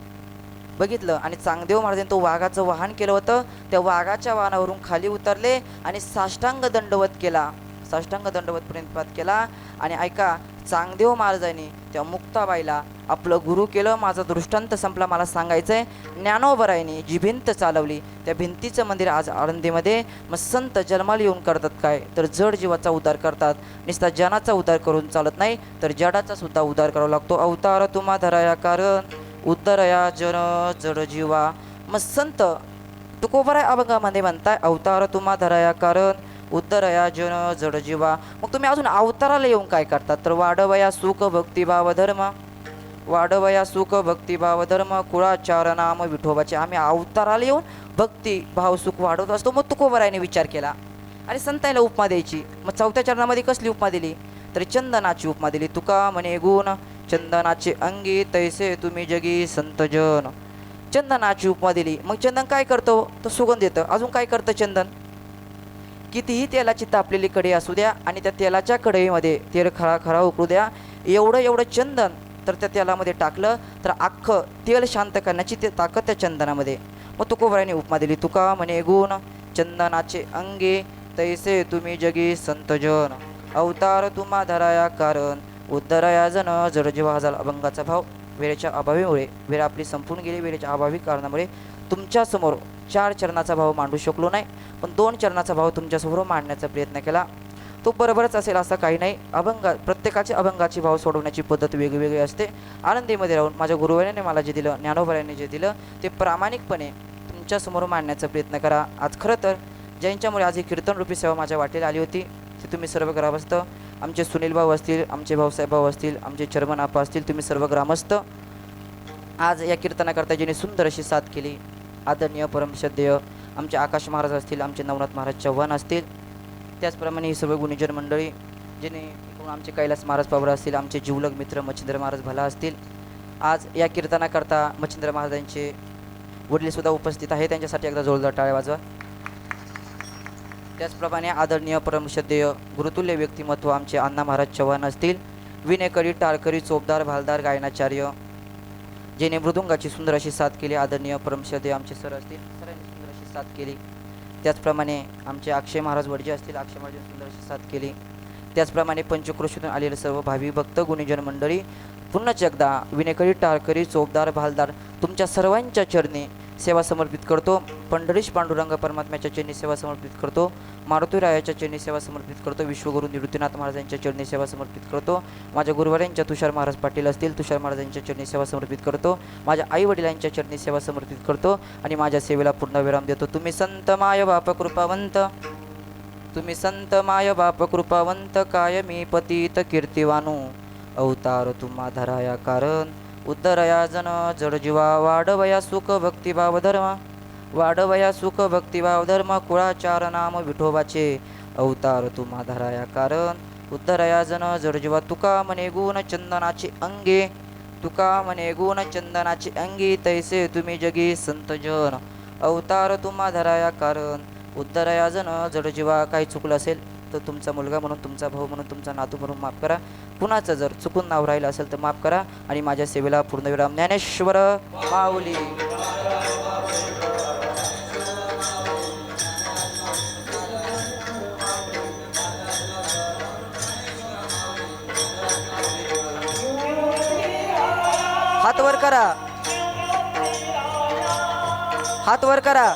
बघितलं आणि चांगदेव महाराजांनी तो वाघाचं वाहन केलं होतं. त्या वाघाच्या वाहनावरून खाली उतरले आणि साष्टांग दंडवत केला. साष्टांग दंडवत प्रणिपात केला आणि ऐका, चांगदेव महाराजांनी त्या मुक्ताबाईला आपलं गुरु केलं. माझा दृष्टांत संपला, मला सांगायचं आहे. ज्ञानोबरायांनी जी भिंत चालवली त्या भिंतीचं मंदिर आज आळंदीमध्ये. मग संत जन्माला येऊन करतात काय तर जड जीवाचा उद्धार करतात. नुसता जनाचा उद्धार करून चालत नाही तर जडाचा सुद्धा उद्धार करावा लागतो. अवतार तुम्हा धराया कारण उद्धरया जन जड जीवा. मग संत तुकोबराय अभंगामध्ये म्हणताय अवतार तुम्हा धराया कारण उद्धरया जन जड जीवा. मग तुम्ही अजून अवताराला येऊन काय करतात तर वाढवया सुख भक्तिभाव धर्म, वाढवया सुख भक्तिभाव धर्म कुळाचार नाम विठोबाचे. आम्ही अवताराला येऊन भक्ती भाव सुख वाढवत असतो. मग तुकोबरायाने विचार केला आणि संतांना उपमा द्यायची. मग चौथ्या चरणामध्ये कसली उपमा दिली तर चंदनाची उपमा दिली. तुका म्हणे गुण चंदनाचे अंगी तैसे तुम्ही जगी संतजन. चंदनाची उपमा दिली. मग चंदन काय करतो तर सुगंध येतं. अजून काय करतं चंदन? कितीही तेलाची तापलेली कढई असू द्या आणि त्या तेलाच्या कढईमध्ये तेल खळा खळा उकळू द्या, एवढं चंदन तर त्या तेलामध्ये टाकलं तर अख्खं तेल शांत करण्याची ते ताकद त्या चंदनामध्ये. मग तुकोबरायाने उपमा दिली. तुका म्हणे गुण चंदनाचे अंगे तैसे तुम्ही जगी संतजन. अवतार तुम्हा धराया कारण उद्धरया जन जड जीवा. हा झाला अभंगाचा भाव. वेळेच्या अभावीमुळे, वेळ आपली संपून गेली, वेळेच्या अभावी कारणामुळे तुमच्यासमोर 4 चरणाचा भाव मांडू शकलो नाही, पण 2 चरणाचा भाव तुमच्यासमोर मांडण्याचा प्रयत्न केला. तो बरोबरच असेल असं काही नाही. प्रत्येकाचे अभंगाचे भाव सोडवण्याची पद्धत वेगवेगळी असते. आनंदीमध्ये राहून माझ्या गुरुवाऱ्याने मला जे दिलं, ज्ञानोबरायाने जे दिलं ते प्रामाणिकपणे तुमच्यासमोर मांडण्याचा प्रयत्न करा. आज खरं तर ज्यांच्यामुळे आज ही कीर्तनरूपी सेवा माझ्या वाटेला आली होती ते तुम्ही सर्व ग्रामस्थ, आमचे सुनील भाऊ असतील, आमचे भाऊसाहेब भाऊ असतील, आमचे चर्मन आपा असतील, तुम्ही सर्व ग्रामस्थ आज या कीर्तनाकरता ज्यांनी सुंदर अशी साथ केली. आदरणीय परमश्रद्धेय आमचे आकाश महाराज असतील, आमचे नवनाथ महाराज चव्हाण असतील, त्याचप्रमाणे ही सर्व गुणीजन मंडळी ज्यांनी आमचे कैलास महाराज पवार असतील, आमचे जीवलग मित्र मच्छिंद्र महाराज भला असतील. आज या कीर्तनाकरता मच्छिंद्र महाराजांचे वडीलसुद्धा उपस्थित आहे, त्यांच्यासाठी एकदा जोरदार टाळ्या वाजवा. त्याचप्रमाणे आदरणीय परमश्रद्धेय गुरुतुल्य व्यक्तिमत्व आमचे अण्णा महाराज चव्हाण असतील, विनेकरी टाळकरी चोपदार भालदार गायनाचार्य ज्याने मृदुंगाची सुंदर अशी साथ केली. आदरणीय परमश्रद्धेय आमचे सर असतील, सरांनी सुंदर अशी साथ केली. त्याचप्रमाणे आमचे अक्षय महाराज वडजे असतील, अक्षय महाराजांनी सुंदर अशी साथ केली. त्याचप्रमाणे पंचक्रोशीतून आलेले सर्व भावी भक्त गुणीजन मंडळी पुन्हाच एकदा विनेकरी टाळकरी चोपदार भालदार तुमच्या सर्वांच्या चरणी सेवा समर्पित करतो. पंढरीश पांडुरंग परमात्म्याच्या चरणी सेवा समर्पित करतो. मारुतीरायाच्या चरणी सेवा समर्पित करतो. विश्वगुरू निवृत्तीनाथ महाराजांच्या चरणी सेवा समर्पित करतो. माझ्या गुरुवाऱ्यांच्या तुषार महाराज पाटील असतील, तुषार महाराजांच्या चरणी सेवा समर्पित करतो. माझ्या आई वडिलांच्या चरणी सेवा समर्पित करतो आणि माझ्या सेवेला पूर्ण विराम देतो. तुम्ही संत माय बाप कृपावंत, तुम्ही संत माय बाप कृपावंत, काय मी पतित कीर्तिवानू. अवतार तुम्हा धराया कारण उद्धरया जन जड जीवा. वाढवया सुख भक्तिभाव धर्म, वाढवया सुख भक्तिभाव धर्म कुळाचार नाम विठोबाचे. अवतार तुम्हा धराया कारण उद्धरया जन जड जीवा. तुका म्हणे गुण चंदनाचे अंगे, तुका म्हणे गुण चंदनाचे अंगी तैसे तुम्ही जगी संतजन. अवतार तुम्हा धराया कारण उद्धरया जन जड जीवा. काही चुकलं असेल तर तुमचा मुलगा म्हणून, तुमचा भाऊ म्हणून, तुमचा नातू म्हणून माफ करा. कुणाचं जर चुकून नाव राहिलं असेल तर माफ करा आणि माझ्या सेवेला पूर्णविराम. ज्ञानेश्वर माऊली. हात वर करा, हात वर करा.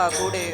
कुडे